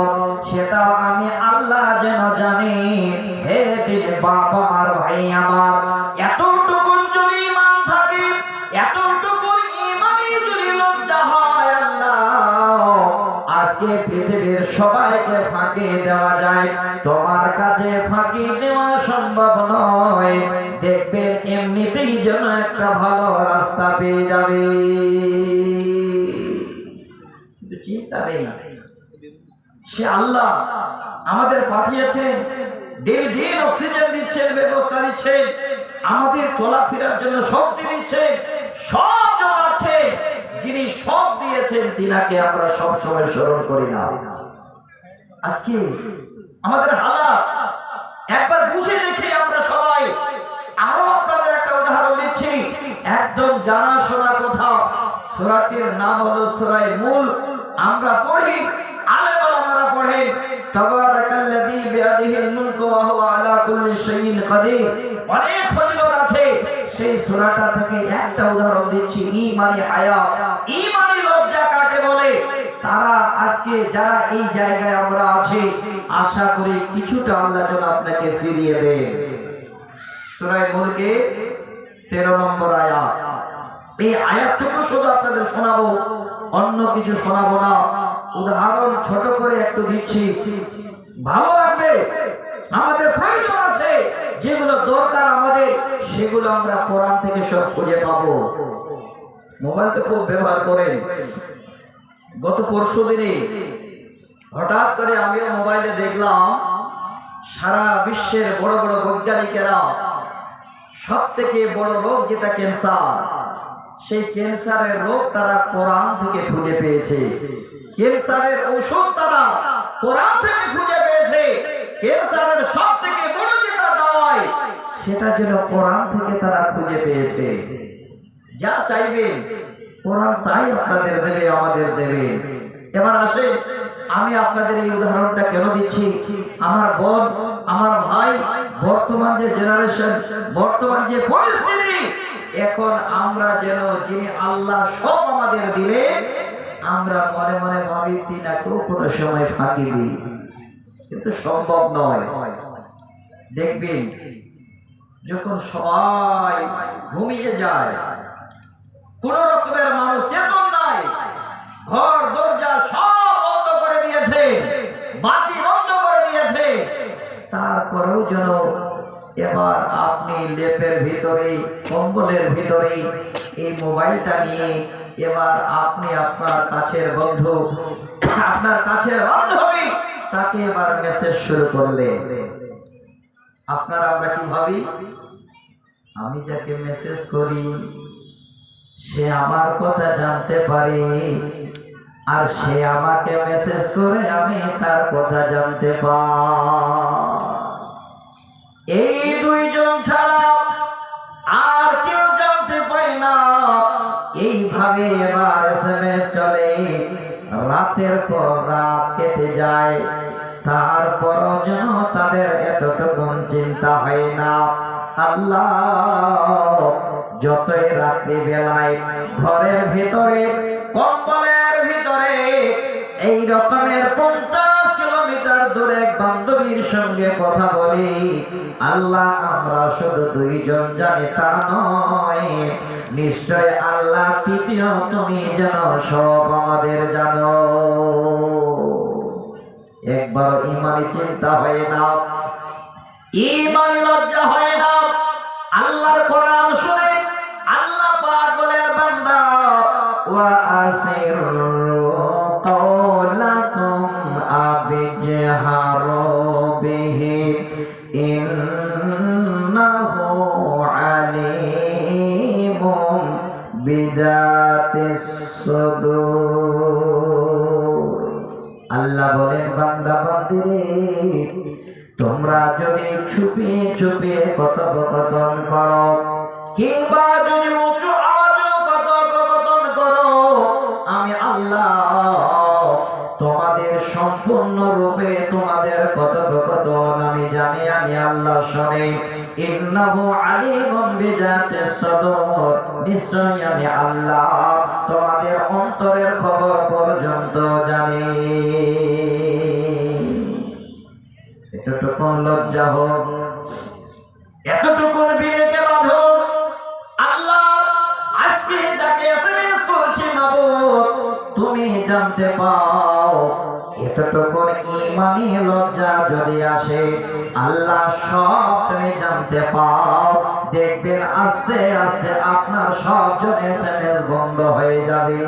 সেটাও আমি আল্লাহ যেন জানি। হে দিল বাপ আমার, ভাই আমার, এতটুকু যদি ঈমান থাকে, এতটুকু ঈমানি যদি লজ্জা হয় আল্লাহ, আজকে পৃথিবীর সবাইকে ফাঁকি দেওয়া যায়, তোমার কাছে ফাঁকি দেওয়া সম্ভব নয়। দেখবেন এমনিতেই যেন একটা ভালো রাস্তা পেয়ে যাবে, চিন্তা নেই। সে আল্লাহ আমাদের পাঠিয়েছেন, দিন দিন অক্সিজেন দিচ্ছেন, ব্যবস্থা দিচ্ছেন, আমাদের চলাফেরার জন্য শক্তি দিচ্ছেন, সব যোগাচ্ছে। যিনি সব দিয়েছেন তিনাকে আমরা সব সময় স্মরণ করি না। আজকে আমাদের হালাত একবার বুঝে দেখি আমরা সবাই। আরো আপনাদের একটা উদাহরণ দিচ্ছি, একদম জানাশোনা কথা। সূরাটির নাম হলো সূরা মুলক। আমরা পড়ি, আলেম ওলামারা পড়েন, তাবারাকাল্লাযী বিয়াদিহিল মুলকু ওয়া হুয়া আলা কুল্লি শাইইন কাদির। অনেক ফজিলত আছে। সেই সূরাটা থেকে একটা উদাহরণ দিচ্ছি, ঈমানি হায়া, ঈমানি লজ্জা কাকে বলে। তারা আজকে যারা এই জায়গায় আমরা আছি, আশা করি কিছুটা আল্লাহ যেন আপনাকে ফিরিয়ে দেন। সূরা মুলকে 13 নম্বর আয়াত। এই আয়াতটুকু শুধু আপনাদের শোনাবো, অন্য কিছু শোনাবো না। উদাহরণ ছোট করে একটু দিচ্ছি, ভালো লাগবে। আমাদের প্রয়োজন আছে, যেগুলো দরকার আমাদের, সেগুলো আমরা কোরআন থেকে সব খুঁজে পাবো। মোবাইল তো খুব ব্যবহার করেন। গত পরশু দিনে হঠাৎ করে আমিও মোবাইলে দেখলাম, সারা বিশ্বের বড় বড় বৈজ্ঞানিকেরা সব থেকে বড় রোগ যেটা ক্যান্সার, সেই ক্যান্সারের রোগ তারা কোরআন থেকে খুঁজে পেয়েছে। ক্যান্সারের ঔষধ তারা কোরআন থেকে খুঁজে পেয়েছে। ক্যান্সারের সব থেকে বড় যেটা দায়, সেটা যেন কোরআন থেকে তারা খুঁজে পেয়েছে। যা চাইবেন কোরআন তাই আপনাদের দেবে, আমাদের দেবে। এবার আসেন, আমি আপনাদের এই উদাহরণটা কেন দিচ্ছি, আমার বোন, আমার ভাই, বর্তমান যে জেনারেশন, বর্তমান যে পরিস্থিতি, এখন আমরা যেন যিনি আল্লাহ সব আমাদের দিলে, আমরা মনে মনে ভাবি তিনাকেও কোনো সময় ফাঁকি দিই, কিন্তু সম্ভব নয়। দেখবেন যখন সবাই ঘুমিয়ে যায়, কোন রকমের মানুষ চেতন নাই, ঘর দরজা সব বন্ধ করে দিয়েছে, বাতি বন্ধ করে দিয়েছে, তারপরেও যেন এবার আপনি লেপের ভিতরে, কম্বলের ভিতরে এই মোবাইলটা নিয়ে এবার আপনি আপনার কাছের বন্ধু, আপনার কাছের বান্ধবী, তাকে এবার মেসেজ শুরু করলে, আপনারা আমরা কি ভাবি, আমি যাকে মেসেজ করি সে আমার কথা জানতে পারে, আর সে আমাকে মেসেজ করে আমি তার কথা জানতে পাই। এই দুইজন ছাড়া আর কেউ জানতে পায় না। এইভাবে এবার এসএমএস চলে, রাতের পর রাত কেটে যায়, তারপরও যেন তাদের এতটুকু চিন্তা হয় না, আল্লাহ যতই রাত্রি বেলায় ঘরের ভিতরে, কম্বলের ভিতরে এই রকমের 50 কিলোমিটার কিলোমিটার দূরে এক বান্ধবীর সঙ্গে কথা বলি, আল্লাহ আমরা শুধু দুইজন জানি তা নয়, নিশ্চয় আল্লাহ তৃতীয় তুমি জানো, সব আমাদের জানো। একবার ইমানি চিন্তা হয় না, ইমানি লজ্জা হয় না? আল্লাহর কোরআন শুনে আল্লাহ পাক বলেন, বান্দা ওয়া আসিরু কাওলাকুম আবিজহারু বিহি ইন্নাহু আলিমুম বিদাতিস সুদূর। আল্লাহ বলেন, বান্দা বান্দিরে, তোমরা যদি চুপে চুপে কথোপকথন করো কিংবা যদি উঁচু আওয়াজে কথোপকথন করো, আমি আল্লাহ তোমাদের সম্পূর্ণ রূপে তোমাদের কথোপকথন আমি জানি, আমি আল্লাহ শুনি। ইন্নাহু আলিমুম বিজাতিস সুদূর, নিশ্চয়ই আমি আল্লাহ তোমাদের অন্তরের খবর পর্যন্ত জানি। এতটুকুন লজ্জা হোক, এতটুকুন বিবেকে বাঁধো। আল্লাহ আজকে যাকে এসএমএস করছে, মাবুদ তুমি জানতে পাও। এতটুকুন ঈমানি লজ্জা যদি আসে, আল্লাহ সব তুমি জানতে পাও, দেখবেন আস্তে আস্তে আপনার সবজন এসএমএস বন্ধ হয়ে যাবে।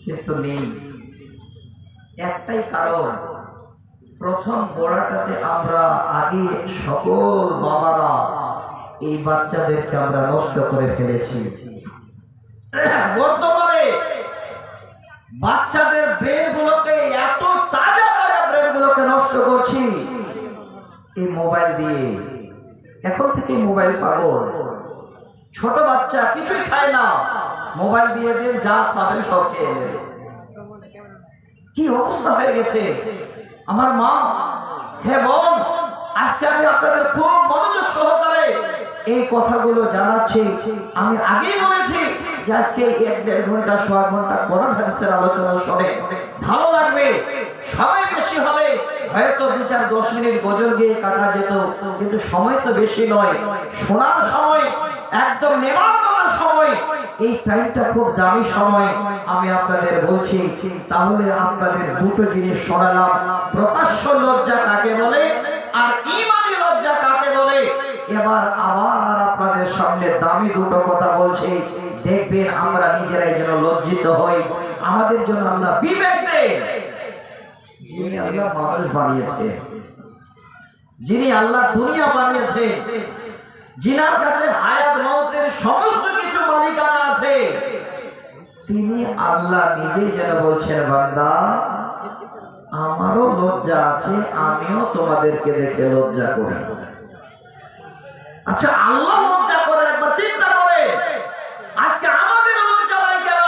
কিন্তু নেই, একটাই কারণ, প্রথম গোড়াটাতে আমরা আগে সকল বাবারা এই বাচ্চাদেরকে আমরা নষ্ট করে ফেলেছি। বর্তমানে বাচ্চাদের ব্রেন গুলোকে, এত তাজা তাজা ব্রেন গুলোকে নষ্ট করছি এই মোবাইল দিয়ে। এখন থেকে মোবাইল পাগল, ছোট বাচ্চা কিছুই খায় না, মোবাইল দিয়ে দিন, যা খাবেন সব খেয়ে নেবে। কি অবস্থা হয়ে গেছে আমার মা, হে বোন, আজকে আমি আপনাদের খুব মনোযোগ সহকারে এই কথাগুলো জানাচ্ছি। আমি আগেই বলেছি যে আজকে 1-1.5 ঘন্টা 1.5 ঘন্টা কোরআন হাদিসের আলোচনা শুনে ভালো লাগবে। সময় বেশি হলে হয়তো 2-4-10 মিনিট গজল গিয়ে কাটা যেত, কিন্তু সময় তো বেশি নয়। শোনার সময়, একদম নেবার সময়, এই টাইমটা খুব দামি সময়। আমি আপনাদের বলছি, তাহলে আপনাদের দুটো জিনিস শোনালাম, প্রকাশ্য লজ্জা কাকে বলে আর ঈমানি লজ্জা কাকে বলে। এবার আবার আপনাদের সামনে দামি দুটো কথা বলছি, দেখবেন আমরা নিজেরাই যেন লজ্জিত হই। আমাদের জন্য আল্লাহ বিবেক দেন, যিনি আল্লাহ মানুষ বানিয়েছে, যিনি আল্লাহ দুনিয়া বানিয়েছে, যিনার কাছে হায়াত মওতের সমস্ত কিছু মালিকানা আছে, তিনি আল্লাহ নিজেই যেন বলছেন, বান্দা আমারও লজ্জা আছে, আমিও তোমাদেরকে দেখে লজ্জা করি। আচ্ছা, আল্লাহ লজ্জা করেন, একবার চিন্তা করে। আজকে আমাদের লজ্জা নাই কেন?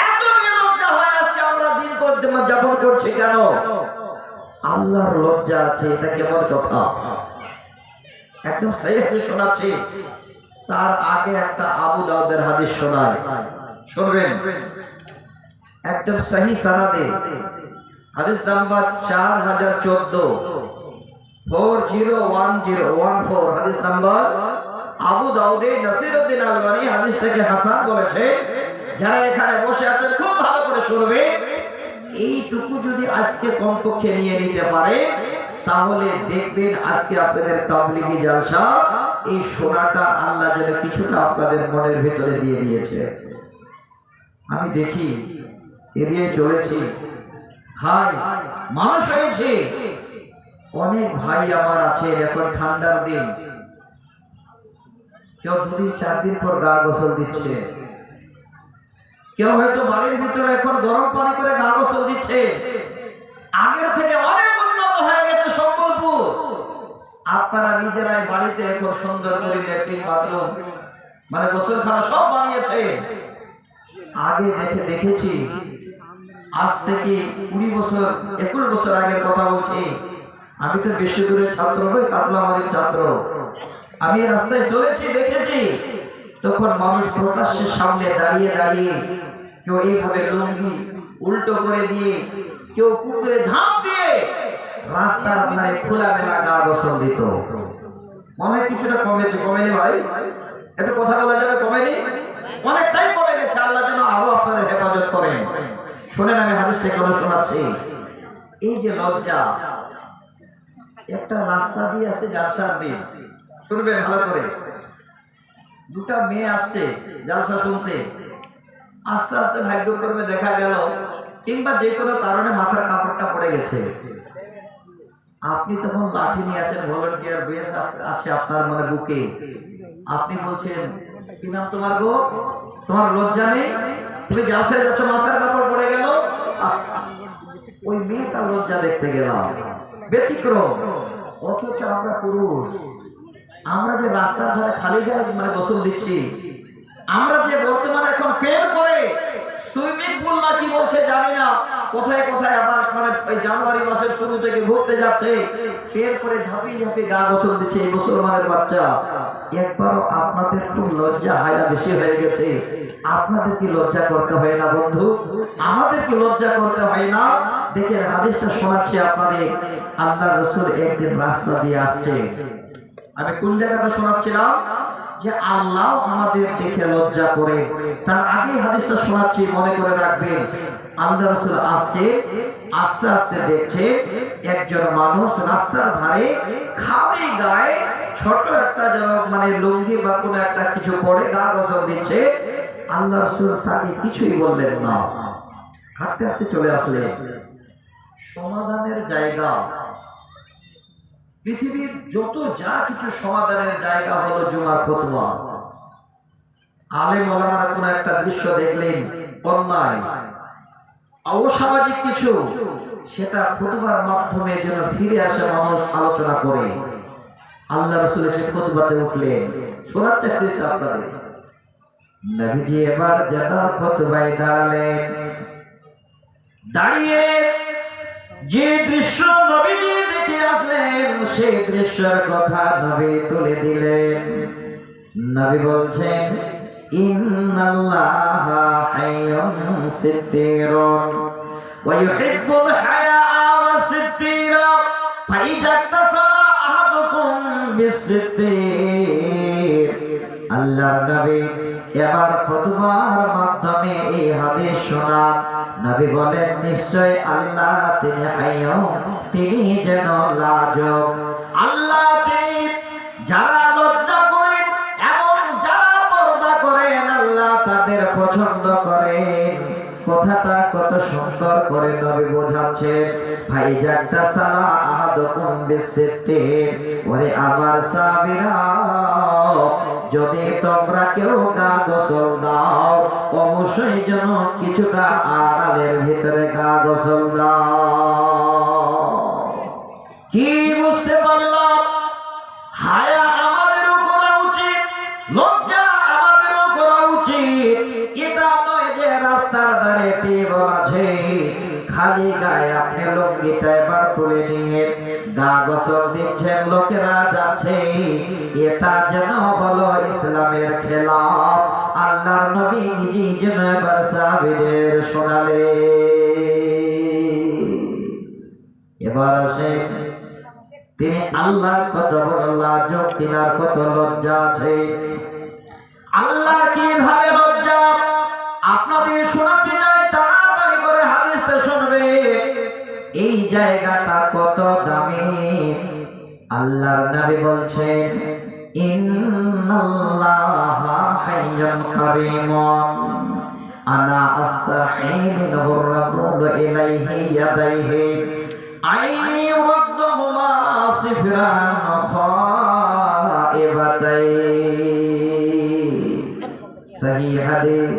এত লজ্জা হয় আজকে আমরা দিন করতে যাপন করছি কেন? আল্লাহর লজ্জা আছে, এটা কেমন কথা? একদম সহি হাদিস শোনাচ্ছি, তার আগে একটা আবু দাউদের হাদিস শোনায়, শুনবেন। একদম সহি সানাদে, হাদিস নাম্বার 4014, 401014, হাদিস নাম্বার আবু দাউদে নাসিরউদ্দিন আলবানী হাদিসটাকে হাসান বলেছে। যারা এখানে বসে আছেন খুব ভালো করে শুনবে, এইটুকু যদি আজকে কমপক্ষে নিয়ে নিতে পারে, তাহলে দেখবেন আজকে আপনাদের তাবলীগী জালসা, এই শোনাটা আল্লাহ যেন কিছুটা আপনাদের মনের ভিতরে দিয়ে দিয়েছে। আমি দেখি, এড়িয়ে চলেছি, খাই, মানুষ হয়েছে। অনেক ভাই আমার আছে, এখন ঠান্ডার দিন, কেউ 2-4 দিন পর গা গোসল দিচ্ছে, কেউ হয়তো বাড়ির ভিতরে এখন গরম পানি করে গা গোসল দিচ্ছে। আগের থেকে অনেক উন্নত হয়ে গেছে সম্বলপুর। আপনারা নিজেরাই বাড়িতে এখন সুন্দর করে ল্যাট্রিন, বাথরুম, মানে গোসলখানা সব বানিয়েছে। আগে দেখেছি, আজ থেকে 20 বছর 21 বছর আগের কথা বলছি। আমি তো বেশি দূরের ছাত্র নই, কাতলামারির ছাত্র। আমি রাস্তায় চলেছি, দেখেছি তখন মানুষ প্রকাশ্যের সামনে দাঁড়িয়ে দাঁড়িয়ে কেউ এইভাবে লুঙ্গি উল্টো করে দিয়ে কেউ পুকুরে ঝাঁপ দিয়ে রাস্তার ধারে খোলামেলা গা গোসল দিত। অনেক কিছুটা কমেছে, কমেনি ভাই? একটু কথা বলা যাবে, কমেনি? অনেকটাই কমে গেছে। আল্লাহ যেন আরো আপনাদের হেফাজত করেন। শোনেন, আমি হাদিসটা কেন শোনাচ্ছি। এই যে লজ্জা, একটা রাস্তা দিয়ে আছে জালসার দিন, শুনবেন ভালো করে। দুটা মেয়ে আসছে জালসা শুনতে, আস্তে আস্তে ভাগ্যক্রমে দেখা গেল কিংবা যে কোনো কারণে মাথার কাপড়টা পড়ে গেছে। আপনি তখন লাঠি নিয়ে আছেন, ভলান্টিয়ার বেস আছে আপনার মানে বুকে। আপনি বলছেন, কি নাম তোমার গো? তোমার লজ্জা নেই? তুমি জালসায় যাচ্ছ, মাথার কাপড় পড়ে গেল। ওই মেয়েটা লজ্জা দেখতে গেলাম, ব্যতিক্রম। অথচ আমরা পুরুষ, আমরা যে রাস্তার ধারে খালি গায়ে মানে গোসল দিচ্ছি, আমরা যে বর্তমানে এখন পেট করে সুইমিং পুল না কি বলছে জানি না, কোথায় কোথায় আবার মানে এই জানুয়ারি মাসের শুরু থেকে ঘুরতে যাচ্ছে, পেট করে ঝাঁপিয়ে ঝাঁপিয়ে গা গোসল দিচ্ছে এই মুসলমানের বাচ্চা। একবারও আপনাদের খুব লজ্জা হায়া বেশি হয়ে গেছে। আপনাদের কি লজ্জা করতে হয় না বন্ধু? আমাদের কি লজ্জা করতে হয় না? দেখেন হাদিসটা শোনাচ্ছি আপনাদের। আল্লাহ রাসূল একদিন রাস্তা দিয়ে আসছে। আমি কোন জায়গাটা শোনাচ্ছিলাম? যে আল্লাহ আমাদের দেখে লজ্জা করে। তার আগে হাদিসটা শোনাচ্ছি, মনে করে রাখবেন। আল্লাহ রাসূল আসছে, আস্তে আস্তে দেখছে একজন মানুষ রাস্তার ধারে খালি গায়ে ছোট একটা যেন মানে লুঙ্গি বা কোনো একটা কিছু পরে গা গোসল দিচ্ছে। আল্লাহ রাসূল তাকে কিছুই বললেন না, হাঁটতে হাঁটতে চলে আসলেন। সমাধানের জায়গা, পৃথিবীর যত যা কিছু সমাধানের জায়গা হলো জুমার খুতবা। আলেম ওলামারা কোন একটা দৃশ্য দেখলেন অন্যায়, অসামাজিক কিছু, সেটা খুতবার মাধ্যমে যেন ফিরে আসে, মানুষ আলোচনা করে। আল্লাহ রাসূল সে খুতবাতে উঠলেন। শোনাচ্ছি হাদিসটা আপনাদের। নবীজি এবার যেন খুতবায় দাঁড়ালেন, দাঁড়িয়ে যে দৃশ্য নবীজি দেখে আসলেন সেই দৃশ্যের কথা নবী তুলে দিলেন। নবী বলছেন, ইন্নাল্লাহা হাইয়ুন সিত্তিরুন ওয়া ইউহিব্বুল হায়াআ ওয়াস সিত্তিরা ফাইজা তাসালা আহাদুকুম বিস-সিত্তির। আল্লাহর নবী এবার খুতবার মাধ্যমে এই হাদিস শোনান। নবী বলেন, নিশ্চয় আল্লাহ তিনি হাইয়ুন, তিনি যেন লাজক। আল্লাহ তিনি যারা লজ্জা করেন এবং যারা পর্দা করেন আল্লাহ তাদের পছন্দ করেন। কথাটা কত সুন্দর করে নবী বোঝাচ্ছেন। ফাইজা তাসালা আহাদুকুম বিস-সিত্তির, ওরে আমার সাহাবীরা, যদি তোমরা কেউ গা গোসল দাও অবশ্যই যেন কিছুটা আড়ালের ভিতরে গা গোসল দাও। কি বুঝতে পারলাম? হায়া আমাদেরও করা উচিত, লজ্জা আমাদেরও করা উচিত। এটা নয় যে রাস্তার ধারে টেবল আছে, খালি গায়ে আপনি লুঙ্গিটা এবার তুলে নিয়ে গা গোসল দিচ্ছেন, লোকেরা যাচ্ছে, এটা যেন হলো ইসলামের খেলাফ। আল্লাহর নবী নিজেই যেন এবার সাহাবীদের শোনালে। এবার আসেন, তিনি আল্লাহ কত বড় লাজক, তিনার কত লজ্জা আছে। আল্লাহ কিভাবে লজ্জা আপনাদের শোনাতে যায়, তাড়াতাড়ি করে হাদিসটা শুনবে। এই জায়গাটা কত দামি। আল্লাহর নবী বলছেন, ইন্নাল্লাহা হাইয়ুন কারীমুন আনা আস্তাহি মিনহুর রাসূলু ইলাইহি ইয়াদাইহি আইয়ুরদ্দুহুমা সিফরান খাইবাতাইন। সহিহ হাদিস।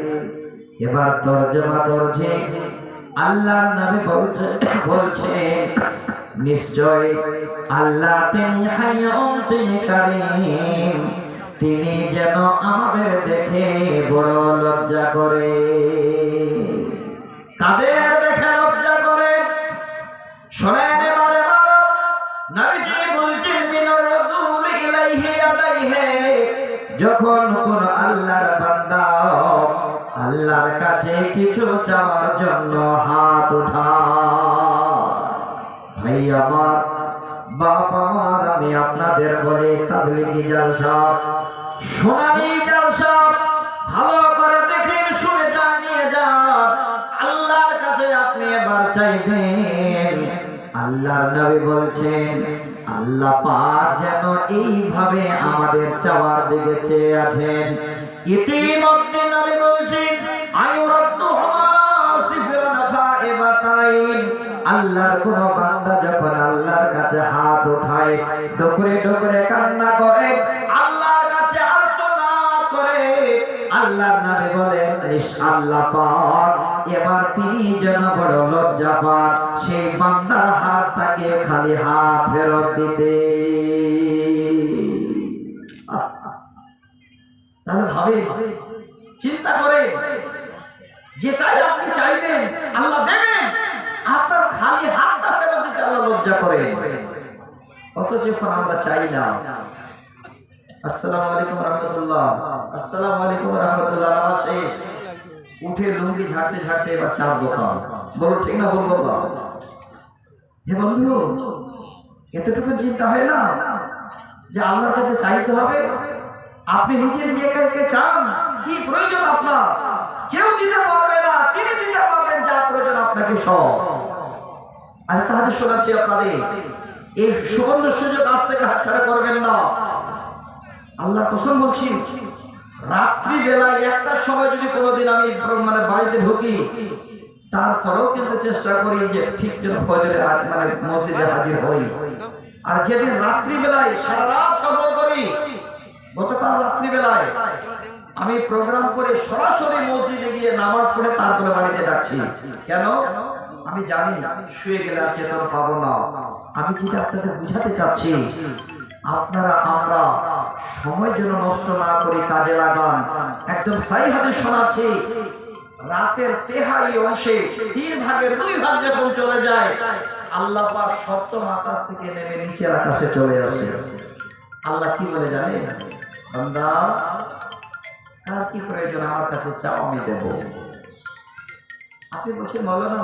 এবার তরজমা করছে। আল্লাহর নবী বলছেন, নিশ্চয় আল্লাহ তিনি হাইয়ুন, তিনি কারীম, তিনি যেন আমাদের দেখে বড় লজ্জা করে। কাদের দেখে লজ্জা করে? শোনেন এবারে বলো, নবীজি বলছেন, মিনার রাসূল ইলাইহি ইয়াদাইহি, যখন কোন আল্লাহর বান্দা আল্লাহর কাছে কিছু চাওয়ার জন্য হাত উঠায়, ভাই আমার, বাপ আমার, আমি আপনাদের বলে তাবলীগি জালসা, সোনালী জালসা ভালো করে দেখেন, শুনে যান, নিয়ে যান। আল্লাহর কাছে আপনি এবার চাইবেন। আল্লাহর নবী বলছেন, আল্লাহ পাক যেন এইভাবে আমাদের চাওয়ার দিকে চেয়ে আছেন। ইতিমধ্যে নবী বলছেন, আয়ুরাদ্দুহুমা সিফরান খাইবাতাইন। আল্লাহর কোন বান্দা যখন আল্লাহর কাছে হাত উঠায়, ডুকরে ডুকরে কান্না করে, আল্লাহর কাছে আর্তনাদ করে, আল্লাহর নবী বলেন, আল্লাহ পাক এবার তিনি যেন বড় লজ্জা পান সেই বান্দার হাত তাকে খালি হাত ফেরত দিতে। তাহলে ভাবে, চিন্তা করে, যেটাই আপনি চাইবেন আল্লাহ দেবেন, আপনার খালি হাতটা ফেরত দিতে আল্লাহ লজ্জা করে। অথচ যখন আমরা চাই না, আসসালামু আলাইকুম রাহমাতুল্লাহ, আসসালামু আলাইকুম রাহমাতুল্লাহ, নামাজ শেষ, উঠে লুঙ্গি ঝাড়তে ঝাড়তে এবার চার দোকান, বলো ঠিক না বলবো? হে বন্ধু, এতটুকু চিন্তা হয় না যে আল্লাহর কাছে চাইতে হবে? আপনি নিজে নিজে একে চান, কি প্রয়োজন আপনার? কেউ দিতে পারবে না, তিনি দিতে পারবেন যা প্রয়োজন আপনাকে সব। আর তাহলে শোনাচ্ছি আপনাদের, এই সুবর্ণ সুযোগ আজ থেকে হাতছাড়া করবেন না। আল্লাহ কসম বলছি, রাত্রি বেলায় একটার সময় যদি কোনোদিন আমি বাড়িতে ঢুকি, তারপরেও কিন্তু চেষ্টা করি যে ঠিক যেন ফজরে মসজিদে হাজির হই। আর যেদিন রাত্রি বেলায় সারা রাত সফর করি, গতকাল রাত্রি বেলায় আমি প্রোগ্রাম করে সরাসরি মসজিদে গিয়ে নামাজ পড়ে তারপরে বাড়িতে যাচ্ছি। কেন? আমি জানি শুয়ে গেলে আর চেতন পাবো না। আমি যেটা আপনাদের বুঝাতে চাচ্ছি, আপনারা আমরা সময় যেন নষ্ট না করি, কাজে লাগান। একদম সহিহ হাদিস শোনাচ্ছি, রাতের তেহাই অংশে 3 ভাগের 2 ভাগ যখন চলে যায়, আল্লাহ পাক সপ্তম আকাশ থেকে নেমে নিচের আকাশে চলে আসে। আল্লাহ কি বলে জানেন? বান্দা, কার কি প্রয়োজন আমার কাছে চাও, আমি দেব। আপনি বলছেন, মাওলানা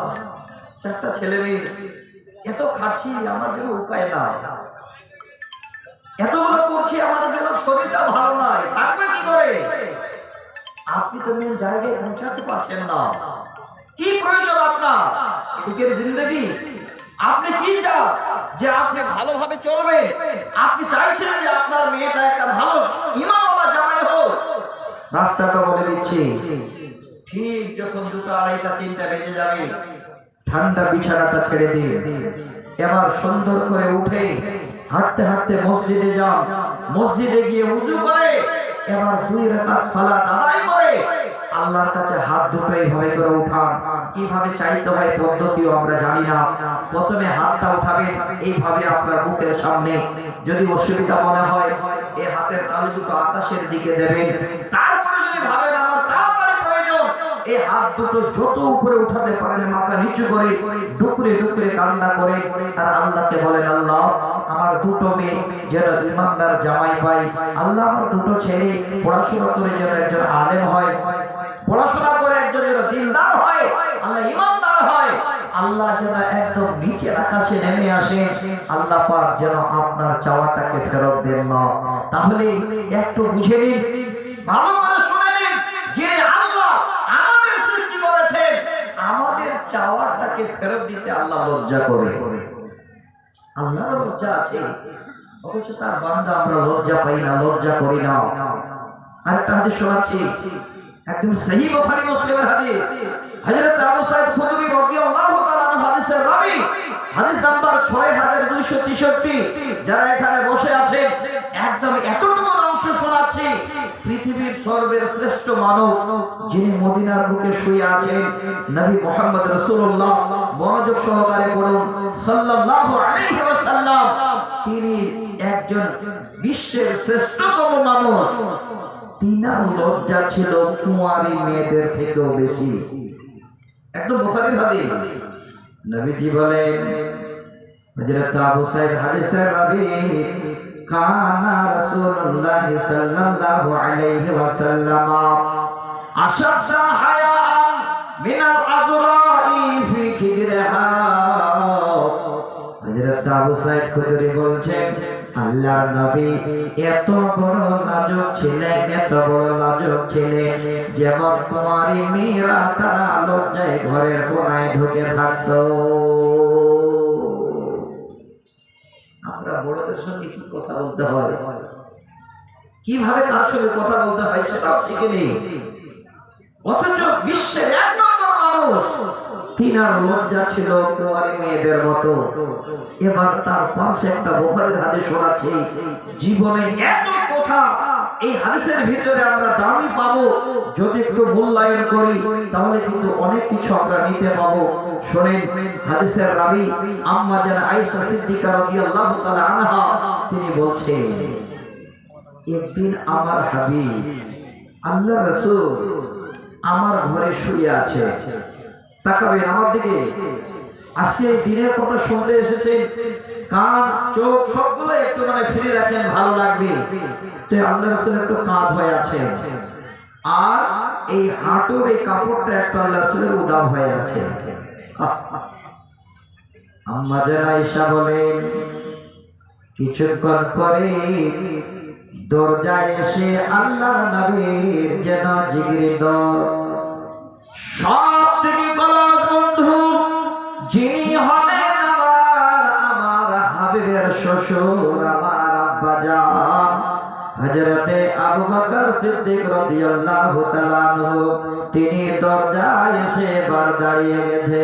4টা ছেলে মেয়ে, এত খাচ্ছি, আমার জন্য উপায় না, এতগুলো করছি, আমার জন্য শরীরটা ভালো নয়, থাকবে কি করে? আপনি তো মেন জায়গায় পৌঁছাতে পারছেন না। কি প্রয়োজন আপনার? সুখের জিন্দগি? আপনি কি চান? যে আপনি ভালোভাবে চলবেন? আপনি চাইছেন যে আপনার মেয়েটা একটা ভালো ঈমানওয়ালা জামাই হোক? রাস্তাটা বলে দিচ্ছি, ঠিক যখন 2টা, 2:30, 3টা বেজে যাবে, ঠান্ডা বিছানাটা ছেড়ে দিন, এবার সুন্দর করে উঠে হাঁটতে হাঁটতে মসজিদে যান। মসজিদে গিয়ে ওযু করে এবার 2 রাকাত সালাত আদায় করে আল্লাহর কাছে হাত দুটো এইভাবে করে উঠান। কিভাবে চাইতে হয় পদ্ধতিও আমরা জানি না। প্রথমে হাতটা উঠাবেন এইভাবে আপনার মুখের সামনে, যদি অসুবিধা মনে হয় এই হাতের তালু দুটো আকাশের দিকে দেবেন। তারপরে যদি ভাবেন আমার তাড়াতাড়ি প্রয়োজন, এই হাত দুটো যত উপরে উঠাতে পারেন মাথা নিচু করে ডুকরে ডুকরে কান্না করে আর আল্লাহকে বলেন, আল্লাহ আমার 2টো মেয়ে যেন ইমানদার জামাই পাই, আল্লাহ আমার 2টো ছেলে পড়াশোনা করে যেন একজন আলেম হয়, পড়াশোনা করে একজন যেন দিনদার হয়, আল্লাহ ইমানদার হয়, আল্লাহ যেন একদম নিচের আকাশে নেমে আসে, আল্লাহ পাক যেন আপনার চাওয়াটাকে ফেরত দেন না। তাহলে একটু বুঝে নিন, ভালো করে শুনে নিন, যে আল্লাহ আমাদের সৃষ্টি করেছেন, আমাদের চাওয়াটাকে ফেরত দিতে আল্লাহ লজ্জা করে। আল্লাহর লজ্জা আছে, অথচ তার বান্দা আমরা লজ্জা পাই না, লজ্জা করি না। আরেকটা হাদিস শোনাচ্ছি, একদম সহিহ বুখারী মুসলিমের হাদিস, হযরত আবু সাঈদ খুদরী রাদিয়াল্লাহু তাআলা আনহু হাদিসের রাবী, হাদিস নাম্বার 6263। যারা এখানে বসে আছেন একদম এতটুকু অংশ শোনাচ্ছি, পৃথিবীর সর্বশ্রেষ্ঠ মানব যিনি মদিনার বুকে শুয়ে আছেন, নবী মুহাম্মদ রাসূলুল্লাহ, মনোযোগ সহকারে পড়ুন, সাল্লাল্লাহু আলাইহি ওয়াসাল্লাম, তিনি একজন বিশ্বের শ্রেষ্ঠতম মানুষ। তিনার লজ্জা ছিল কুমারী মেয়েদের থেকেও বেশি। একদম বুখারীর হাদিস। নবীজি বলেন, হযরত আবু সাঈদ হাদিসের রাবী, কানা রাসূলুল্লাহ সাল্লাল্লাহু আলাইহি ওয়াসাল্লাম আশাদ্দা হায়াআন মিনাল আদরাই ফি খিদরিহা। হযরত আবু সাঈদ খুদরি বলছেন আল্লাহর নবী এত বড় লাজুক ছিলেন, এত বড় লাজুক ছিলেন, যেমন কুমারী মেয়েরা তারা লজ্জায় ঘরের কোণায় ঢুকে থাকতো। আমরা বড়দের সঙ্গে কি কথা বলতে হয়, কিভাবে কার সঙ্গে কথা বলতে হয় সেটাও শিখিনি, অথচ বিশ্বের এক নম্বর মানুষ তিনার লজ্জা ছিল কুমারী মেয়েদের মতো। এবার তার পাশে একটা বুখারীর হাদিস শোনাচ্ছি, জীবনে এত কথা এই হাদিসের ভিতরে আমরা দামি পাবো, যদি একটু মূল্যায়ন করি তাহলে কিন্তু অনেক কিছু আমরা নিতে পাবো। শুনেন, হাদিসের রাবী আম্মা জান আয়েশা সিদ্দিকা রাদিয়াল্লাহু তাআলা আনহা তিনি বলছেন, একদিন আমার হাবিব আল্লাহ রাসূল আমার ঘরে শুয়ে আছে। তাকাবেন আমার দিকে, আজকে এই দিনের কথা শুনতে এসেছেন, কান চোখ সবগুলো একটু ফিরে রাখেন, ভালো লাগবে। তো আল্লাহ রাসূল একটু কাঁধ হয়ে আছে, আর এই হাঁটুর এই কাপড়টা একটু আল্লাহ রাসূলের উদাম হয়ে আছে। আম্মা জান আয়েশা বলেন, কিছুক্ষণ পরে দরজায় এসে আল্লাহর নবীর যেন জিগির দোস্ত, সব থেকে ক্লোজ বন্ধু, যিনি হলেন আমার হাবিবের শ্বশুর, আমার আব্বাজান হযরতে আবু বকর সিদ্দিক রাদিয়াল্লাহু তাআলা আনহু, তিনি দরজায় এসে বার দাঁড়িয়ে গেছে।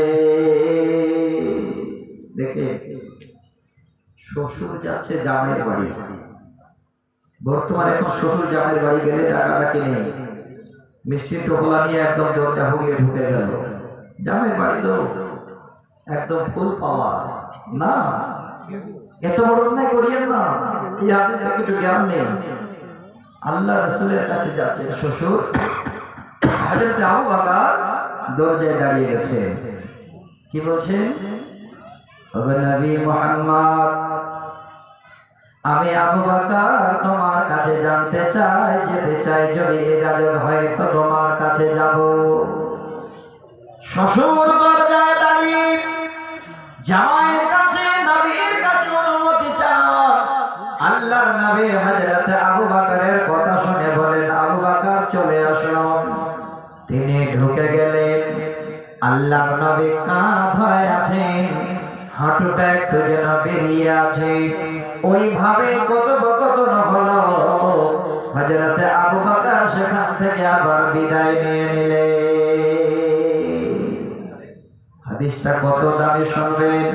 দেখে শ্বশুর যাচ্ছে জামাইয়ের বাড়ি। বর্তমানে এখন শ্বশুর জামাইয়ের বাড়ি গেলে ডাকাডাকি নেই, মিষ্টির টোপলা নিয়ে একদম দরজা ভুগিয়ে ঢুকে গেল। জামাইয়ের বাড়ি তো একদম ফুল পাওয়া না, এত বড় অন্যায় করিয়েন না। এই হাদিস থেকে একটু জ্ঞান নেই। আল্লাহ রাসূলের কাছে যাচ্ছে শ্বশুর, হযরত আবু বকর দরজায় দাঁড়িয়ে গেছে। কি বলছেন? ওগো নবী মুহাম্মদ, আমি আবু বকর তোমার কাছে জানতে চাই, যেতে চাই, যদি ইজাজত হয় তো তোমার কাছে যাব। শ্বশুর দরজায় দাঁড়িয়ে জামাইয়ের কাছে, নবীর কাছে অনুমতি চান। আল্লাহর নবী হযরত আবু বকরের কথা শুনে বলেন, আবু বকর চলে আসুন। তিনি ঢুকে গেলেন। আল্লাহর নবী কাঁধ হয়ে আছেন, হাঁটুটা একটু যেন বেরিয়ে আছে। ওইভাবে কথোপকথন হলো। হযরত আবু বকর সেখান থেকে আবার বিদায় নিয়ে নিলে। হাদিসটা কত দামি শুনবেন।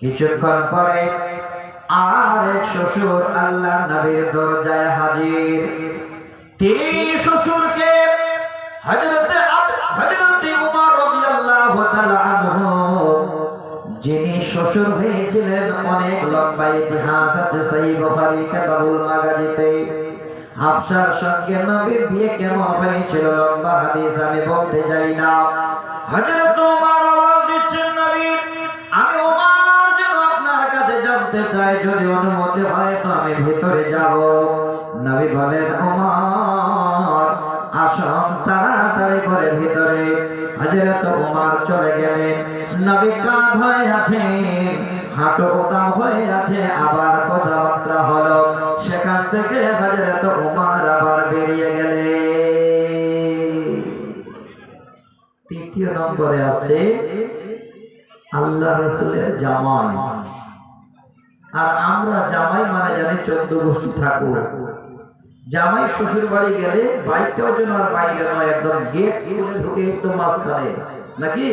কিছুক্ষণ পরে আরেক শ্বশুর আল্লাহর নবীর দরজায় হাজির। তিনি শ্বশুরকে হযরতে উমর রাদিয়াল্লাহু তাআলা আনহু, যিনি শ্বশুর হয়েছিলেন, অনেক লম্বা ইতিহাস আছে সহিহ বুখারী কিতাবুল মাগাজিতে। হাফসার সঙ্গে নবীর বিয়ে কেমন হয়েছিল লম্বা হাদিস আমি বলতে যাই না। হযরত ওমর আওয়াজ দিচ্ছেন, নবী আমি ওমর যেন আপনার কাছে জানতে চাই, যদি অনুমতি হয় তো আমি ভিতরে যাব। নবী বলেন, ওমর আসুন তাড়াতাড়ি করে ভিতরে। হযরত ওমর চলে গেলেন। নবী কাঁধ হয়ে আছেন, হাঁটু উদাম হয়ে আছে, আবার কথাবার্তা হলো। সেখান থেকে হযরত ওমর আবার বেরিয়ে গেলেন। তৃতীয় নম্বরে আসছে আল্লাহ রাসূলের জামাই। আর আমরা জামাই মানে জানি 14 গোষ্ঠী ঠাকুর। জামাই শ্বশুর বাড়ি গেলে বাইকটাও যেন আর বাইরে নয়, একদম গেট খুলে ঢুকে একদম মাঝখানে, নাকি?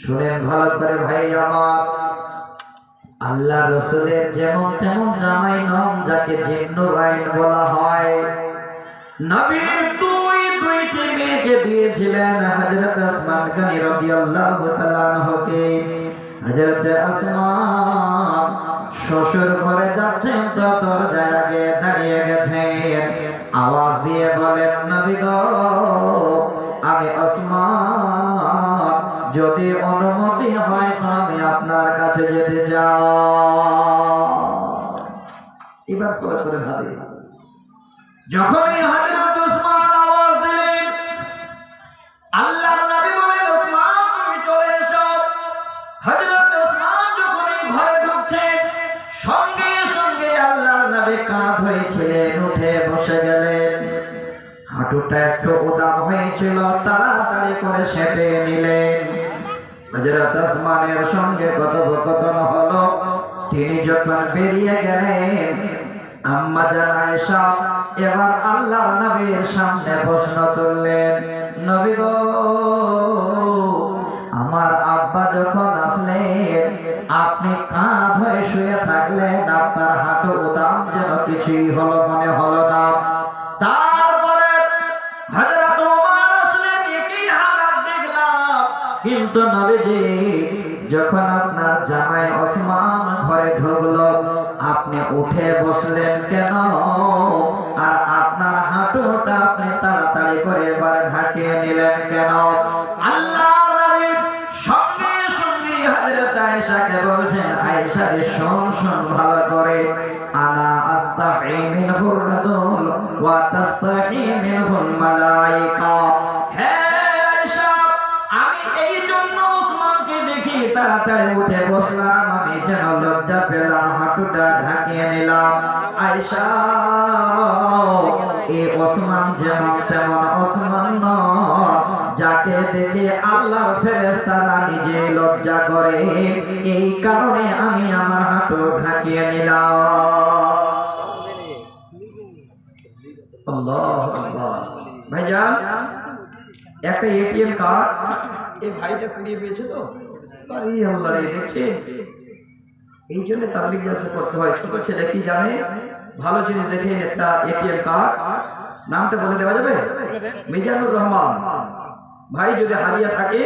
শুনেন ভালো করে ভাই আমার, আল্লাহ রাসূলের যেমন তেমন জামাই নন, যাকে জিন্নুরাইন বলা হয়। নবীর দুইটি মেয়েকে দিয়েছিলেন, হযরত আসমান গনি রাদিয়াল্লাহু তাআলা আনহুকে। হযরত আসমান শ্বশুর ঘরে যাচ্ছেন তো দরজায় আগে দাঁড়িয়ে গেছেন। আওয়াজ দিয়ে বলেন, নবী গো আমি আসমান, যদি অনুমতি হয় তো আমি আপনার কাছে যেতে চাই। এবার করে ভাবি, যখনই হযরত ওসমান আওয়াজ দিলেন, আল্লাহর নবী বলেন, ওসমান তুমি চলে এসো। হযরত ওসমান যখনই সঙ্গে সঙ্গে আল্লাহর নবী কাঁধ হয়েছিলেন, উঠে বসে গেলেন। হাঁটুটা একটু উদাম হয়েছিল, তাড়াতাড়ি করে সেটে নিলেন। হযরত ওসমানের সঙ্গে কথোপকথন হলো। তিনি যখন বেরিয়ে গেলেন, আম্মা জান আয়েশা এবার আল্লাহর নবীর সামনে প্রশ্ন তুললেন, নবী গো, আমার আব্বা যখন আসলেন আপনি কাঁধ হয়ে শুয়ে থাকলেন, আপনার হাঁটু উদাম যেন কিছুই হলো মনে হলো না। তারপরে হযরত ওমর আসলেন, একই হালাত দেখলাম। কিন্তু নবীজি যখন আপনার জামাই ওসমান ঘরে ঢুকলো, আপনি উঠে বসলেন কেন? আর আপনার হাঁটুটা আপনি তাড়াতাড়ি করে এবার ঢাকিয়ে নিলেন কেন? আল্লাহর নবী সঙ্গে সঙ্গে হযরত আয়েশাকে বলছেন, আয়েশা রে শোন শোন ভালো করে, আনা আস্তাহি মিনহুর রাদুল ওয়া তাস্তাহি মিনহুল মালায়েকা। হ্যাঁ আয়েশা, আমি এই জন্য ওসমানকে দেখি তাড়াতাড়ি উঠে বসলাম, আমি যেন লজ্জা পেলাম, হাঁটুটা ঢাকিয়ে নিলাম। আয়েশা, এই ওসমান যেমন তেমন ওসমান নয়, যাকে দেখে আল্লাহর ফেরেশতারা নিজে লজ্জা করে, এই কারণে আমি আমার হাঁটু ঢাকিয়ে নিলাম। আল্লাহু আকবার। ভাইজান, একটা এটিএম কার্ড এই ভাইটা কুড়িয়ে পেয়েছে তো, আরে আল্লাহ রে, দেখছেন এই জন্য তাবলীগ জালসা করতে হয়। ছোট ছেলে কি জানে, ভালো জিনিস দেখে একটা এটিএম কার্ড, নামটা বলে দেওয়া যাবে? মিজানুর রহমান ভাই যদি হারিয়ে থাকে,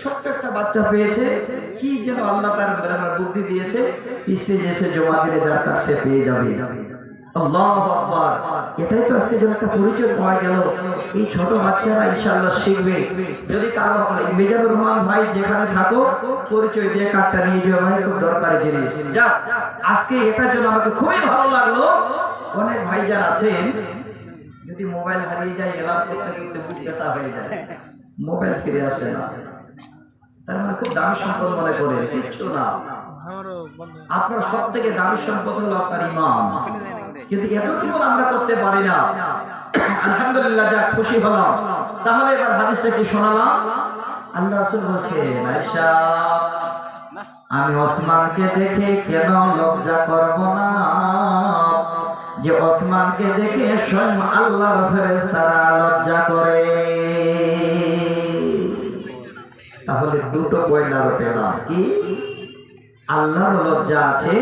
ছোট্ট একটা বাচ্চা পেয়েছে, কি যেন আল্লাহ তার বুদ্ধি দিয়েছে, স্টেজে এসে জমা দিলে যার কাছে সে পেয়ে যাবে। আল্লাহু আকবার। এটাই তো আজকে যেন একটা পরিচয় পাওয়া গেল। এই ছোট বাচ্চারা ইনশাআল্লাহ শিখবে। যদি কারো মিজানুর রহমান ভাই যেখানে থাকো, পরিচয় দিয়ে কার্ডটা নিয়ে যাও ভাই, খুব দরকারি জিনিস। যাক, আজকে এটার জন্য আমাকে খুবই ভালো লাগলো। অনেক ভাইজান আছেন, যদি মোবাইল হারিয়ে যায় এলার্ম করতে করতে বুক ব্যথা হয়ে যায়, মোবাইল ফিরে আসে না, তার মানে খুব দামি সম্পদ মনে করে, কিচ্ছু না। আপনার সব থেকে দামি সম্পদ হলো আপনার ঈমান, কিন্তু এতটুকু আমরা করতে পারি না। আলহামদুলিল্লাহ, যাক খুশি হলাম। তাহলে এবার হাদিসটা কি শোনালাম? আল্লাহ রাসূল বলছেন, আয়েশা, আমি ওসমানকে দেখে কেন লজ্জা করব না, যে ওসমানকে দেখে স্বয়ং আল্লাহর ফেরেশতারা লজ্জা করে। তাহলে দুটো পয়েন্ট আরো পেলাম, কি? আল্লাহর লজ্জা আছে,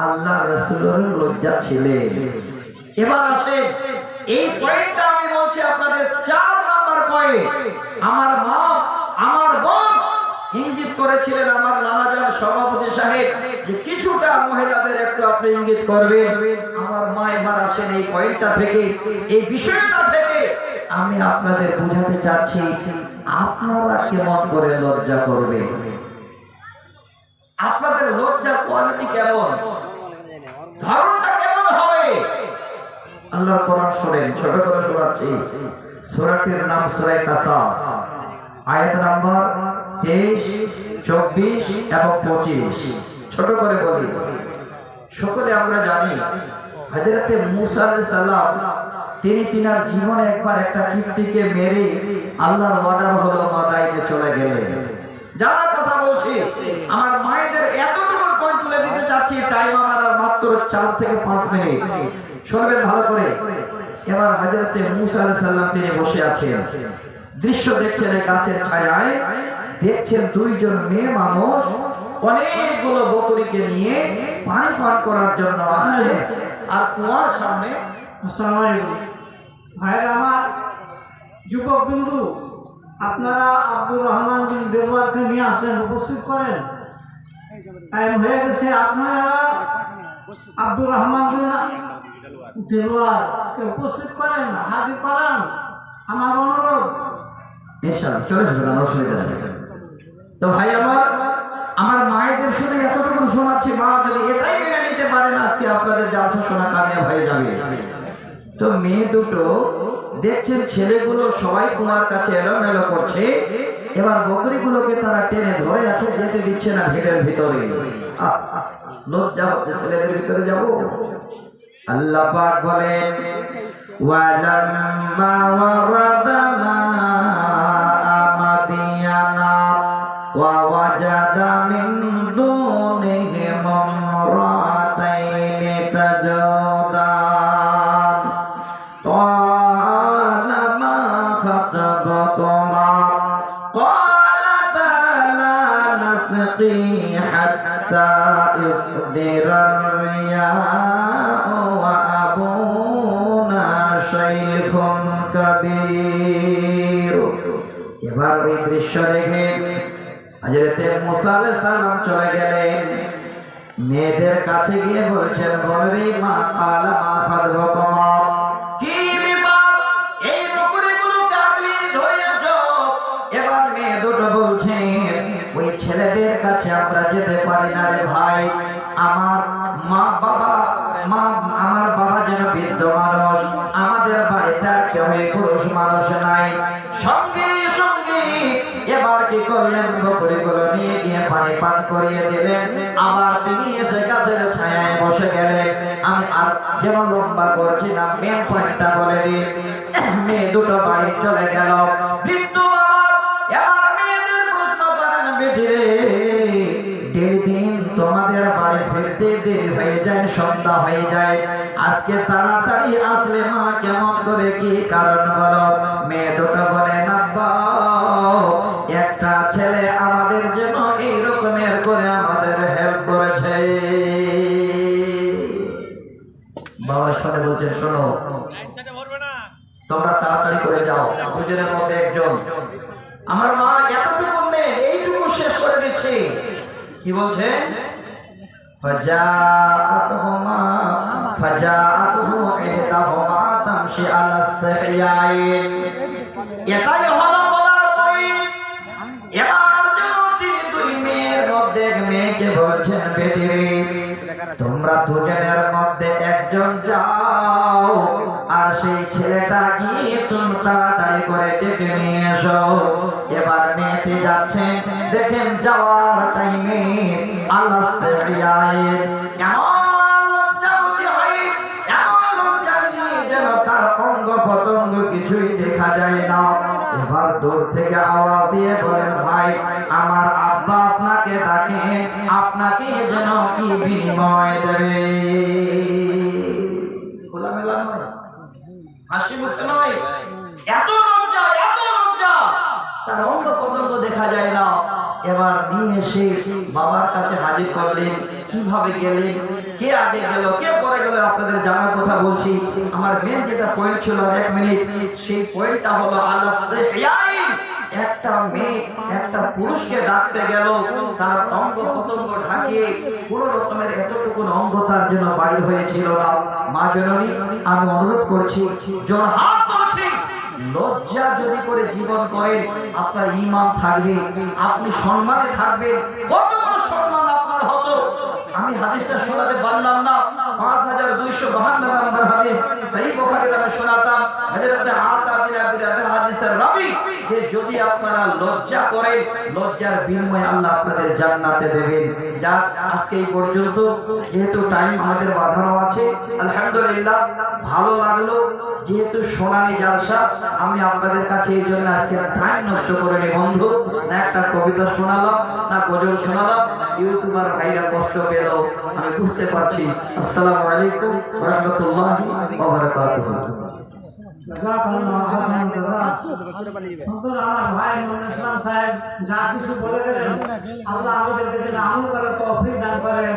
আল্লাহ রাসূলের লজ্জা ছিলেন। এবার আসেন, এই পয়েন্টটা আমি বলছি আপনাদের 4 নাম্বার পয়েন্ট। আমার মা, আমার বোন ইঙ্গিত করেছিলেন, আমার নানাজান সভাপতি সাহেব, যে কিছুটা মহিলাদের একটু আপনি ইঙ্গিত করবেন। আমার মা, এবার আসেন এই পয়েন্টটা থেকে, এই বিষয়টা থেকে আমি আপনাদের বোঝাতে চাচ্ছি, আপনারা কেমন করে লজ্জা করবেন, আপনাদের লজ্জার কোয়ালিটি কেমন, ধরনটা কেমন হবে। আল্লাহর কোরআন শুনেন, ছোট করে শোনাচ্ছি। সূরাটির নাম সূরা কাসাস, আয়াত নাম্বার 23, 24 এবং 25। ছোট করে বলি, সকলে আমরা জানি হযরতে মূসা আলাইহিস সালাম, তিনি তিনার জীবনে একবার একটা কীর্তিকে মেরে আল্লাহর অর্ডার হলো মাদাইনে চলে গেলেন। যারা কথা বলছি, আমার মায়েদের এতটুকু পয়েন্ট তুলে দিতে চাচ্ছি, টাইম আমার আর মাত্র 4 থেকে 5 মিনিট, শুনবেন ভালো করে। এবার হযরতে মূসা আলাইহিস সালাম তিনি বসে আছেন, দৃশ্য দেখছেন এই গাছের ছায়ায়, দেখছেন 2 জন মেয়ে মানুষ অনেকগুলো বকরিকে নিয়ে পানি পান করার জন্য আসছে, আর কুয়ার সামনে। আসসালামু আলাইকুম ভাইরা আমার, যুবক বিন্দু, আপনারা আব্দুর রহমান বিন দেওয়ারকে নিয়ে আসেন, উপস্থিত করেন। টাইম হয়ে গেছে, আপনারা আব্দুর রহমান বিন দেওয়ারকে উপস্থিত করেন, হাজির করেন, আমার অনুরোধ। ইনশাআল্লাহ চলে যাবেন, অসুবিধা নেই। তো ভাই আমার মায়েদের শুধু এতটুকু শোনাচ্ছি, মা যদি এটাই মেনে নিতে পারেন, আজকে আপনাদের জালসা শোনা কামিয়াব হয়ে যাবে। তো মেয়ে দুটো দেখছেন ছেলেগুলো সবাই কুয়ার কাছে এলোমেলো করছে, এবার বকরিগুলোকে তারা টেনে ধরে আছে, যেতে দিচ্ছে না ভিড়ের ভিতরে। লজ্জা হচ্ছে ছেলেদের ভিতরে যাব? আল্লাহ পাক বলেন ওয়ালাম্মা ওয়ারাদা মাআ মাদিয়ানা ওয়া ওয়াজাদা মিন দুনিহিম ইমরাতাইনি তাজুদান ক্বালা মা খাতাবকুমা ক্বালাতা লা নাসকি হাত্তা ইসদিরার রিয়াউ ওয়া আবুনা শাইখুন কাবীর। এবার ওই দৃশ্য দেখে হযরতে মুসা আলাইহিস সালাম চলে গেলেন, মেয়েদের কাছে গিয়ে বলছেন, বলরে মা কালা মা খাদবকুমা, কি বিপদ এই বকরিগুলোকে আগলি ধরেছো? এবার মেয়ে দুটো বলছেন, ওই ছেলেদের কাছে আমরা যেতে পারি না রে ভাই, আমার বাবা যেন বৃদ্ধ মানুষ, আমাদের বাড়িতে আর কেউ পুরুষ মানুষ নাই। সঙ্গে সঙ্গে এবার কি করলেন, বকরিগুলো নিয়ে গিয়ে পানি পান করিয়ে দিলেন, আবার তিনি এসে গাছের ছায়ায় বসে গেলেন। আমি আর যেন লম্বা করছি না, মেন পয়েন্টটা বলে দিই। মেয়ে দুটো বাড়ি চলে গেল, বৃদ্ধ বাবা এবার মেয়েদের প্রশ্ন করেন, বেটিরে দিন তোমাদের বাড়ি ফিরতে দেরি হয়ে যায়, সন্ধ্যা হয়ে যায়, আজকে তাড়াতাড়ি আসলে মা কেমন করে, কি কারণ বলো? মেয়ে দুটো বলেন, আব্বা একটা ছেলে আমাদের জন্য এই রকমের করে আমাদের হেল্প করেছে। বাবা শুনে বলছেন, শোনো তোমরা তাড়াতাড়ি করে যাও, দুজনের মধ্যে একজন, আমার মা এতটুকু নেই, এইটুকু শেষ করে দিচ্ছি। কি বলছেন? ফাজাআতুহু ইহদাহুমা তামশি আলা ইসতিহয়াইন। এটাই হলো বলার পয়েন্ট। এবার যেন তিনি দুই মেয়ের মধ্যে এক মেয়েকে বলছেন, বেটিরে তোমরা দুজনের মধ্যে একজন যাও, আর সেই ছেলেটা গিয়ে তুমি তাড়াতাড়ি করে ডেকে নিয়ে এসো। এবার মেয়েটি যাচ্ছেন, দেখেন যাওয়ার টাইমে আল্লাহ যেন তার অঙ্গ পতঙ্গ কিছুই দেখা যায় না। এবার দূর থেকে আওয়াজ দিয়ে বলেন, ভাই আমার আব্বা আপনাকে ডাকেন, আপনাকে যেন কি বিনিময় দেবে। খোলামেলা নয়, হাসি মুখে নয়, এত লজ্জা, এত লজ্জা, তার অঙ্গ পতঙ্গ দেখা যায় না। এবার নিয়ে এসে বাবার কাছে হাজির করলেন। কিভাবে গেলেন, কে আগে গেল, কে পরে গেল, আপনাদের জানার কথা বলছি। আমার মেন যেটা পয়েন্ট ছিল, 1 মিনিট, সেই পয়েন্টটা হলো আল্লাহ একটা মেয়ে একটা পুরুষকে ডাকতে গেল, তার অঙ্গ পতঙ্গ ঢাকিয়ে কোন রকমের এতটুকু অঙ্গ তার জন্য বাইর হয়েছিল না। মা জননী, আমি অনুরোধ করছি, জোরহাত করছি, লজ্জা যদি করে জীবন করেন, আপনার ঈমান থাকবে, আপনি সম্মানে থাকবেন। কত বড় সম্মান আপনার হতো। আমি হাদিসটা শোনাতে পারলাম না, 5252 নম্বর হাদিস সহিহ বুখারীর আমি শোনাতাম। হযরত আতা বিন আবি রাবিহ হাদিসের রাবী, যে যদি আপনারা লজ্জা করেন, লজ্জার বিনিময়ে আল্লাহ আপনাদের জান্নাতে দেবেন। যাক, আজকে এই পর্যন্ত, যেহেতু টাইম আমাদের বাঁধানো আছে, আলহামদুলিল্লাহ ভালো লাগলো। যেহেতু সোনালী জালসা, আমি আপনাদের কাছে এই জন্য আজকে টাইম নষ্ট করে নি বন্ধু। না একটা কবিতা শোনালাম, না গজল শোনালাম, ইউটিউবার ভাইরা কষ্ট পেল, আমি বুঝতে পারছি। আসসালামু আলাইকুম ওয়া রাহমাতুল্লাহি ওয়া বারাকাতুহু। আমার ভাই মোহাম্মদ ইসলাম সাহেব যা কিছু বলে গেলেন, আল্লাহ আমাদেরকে আমল করার তৌফিক দান করেন।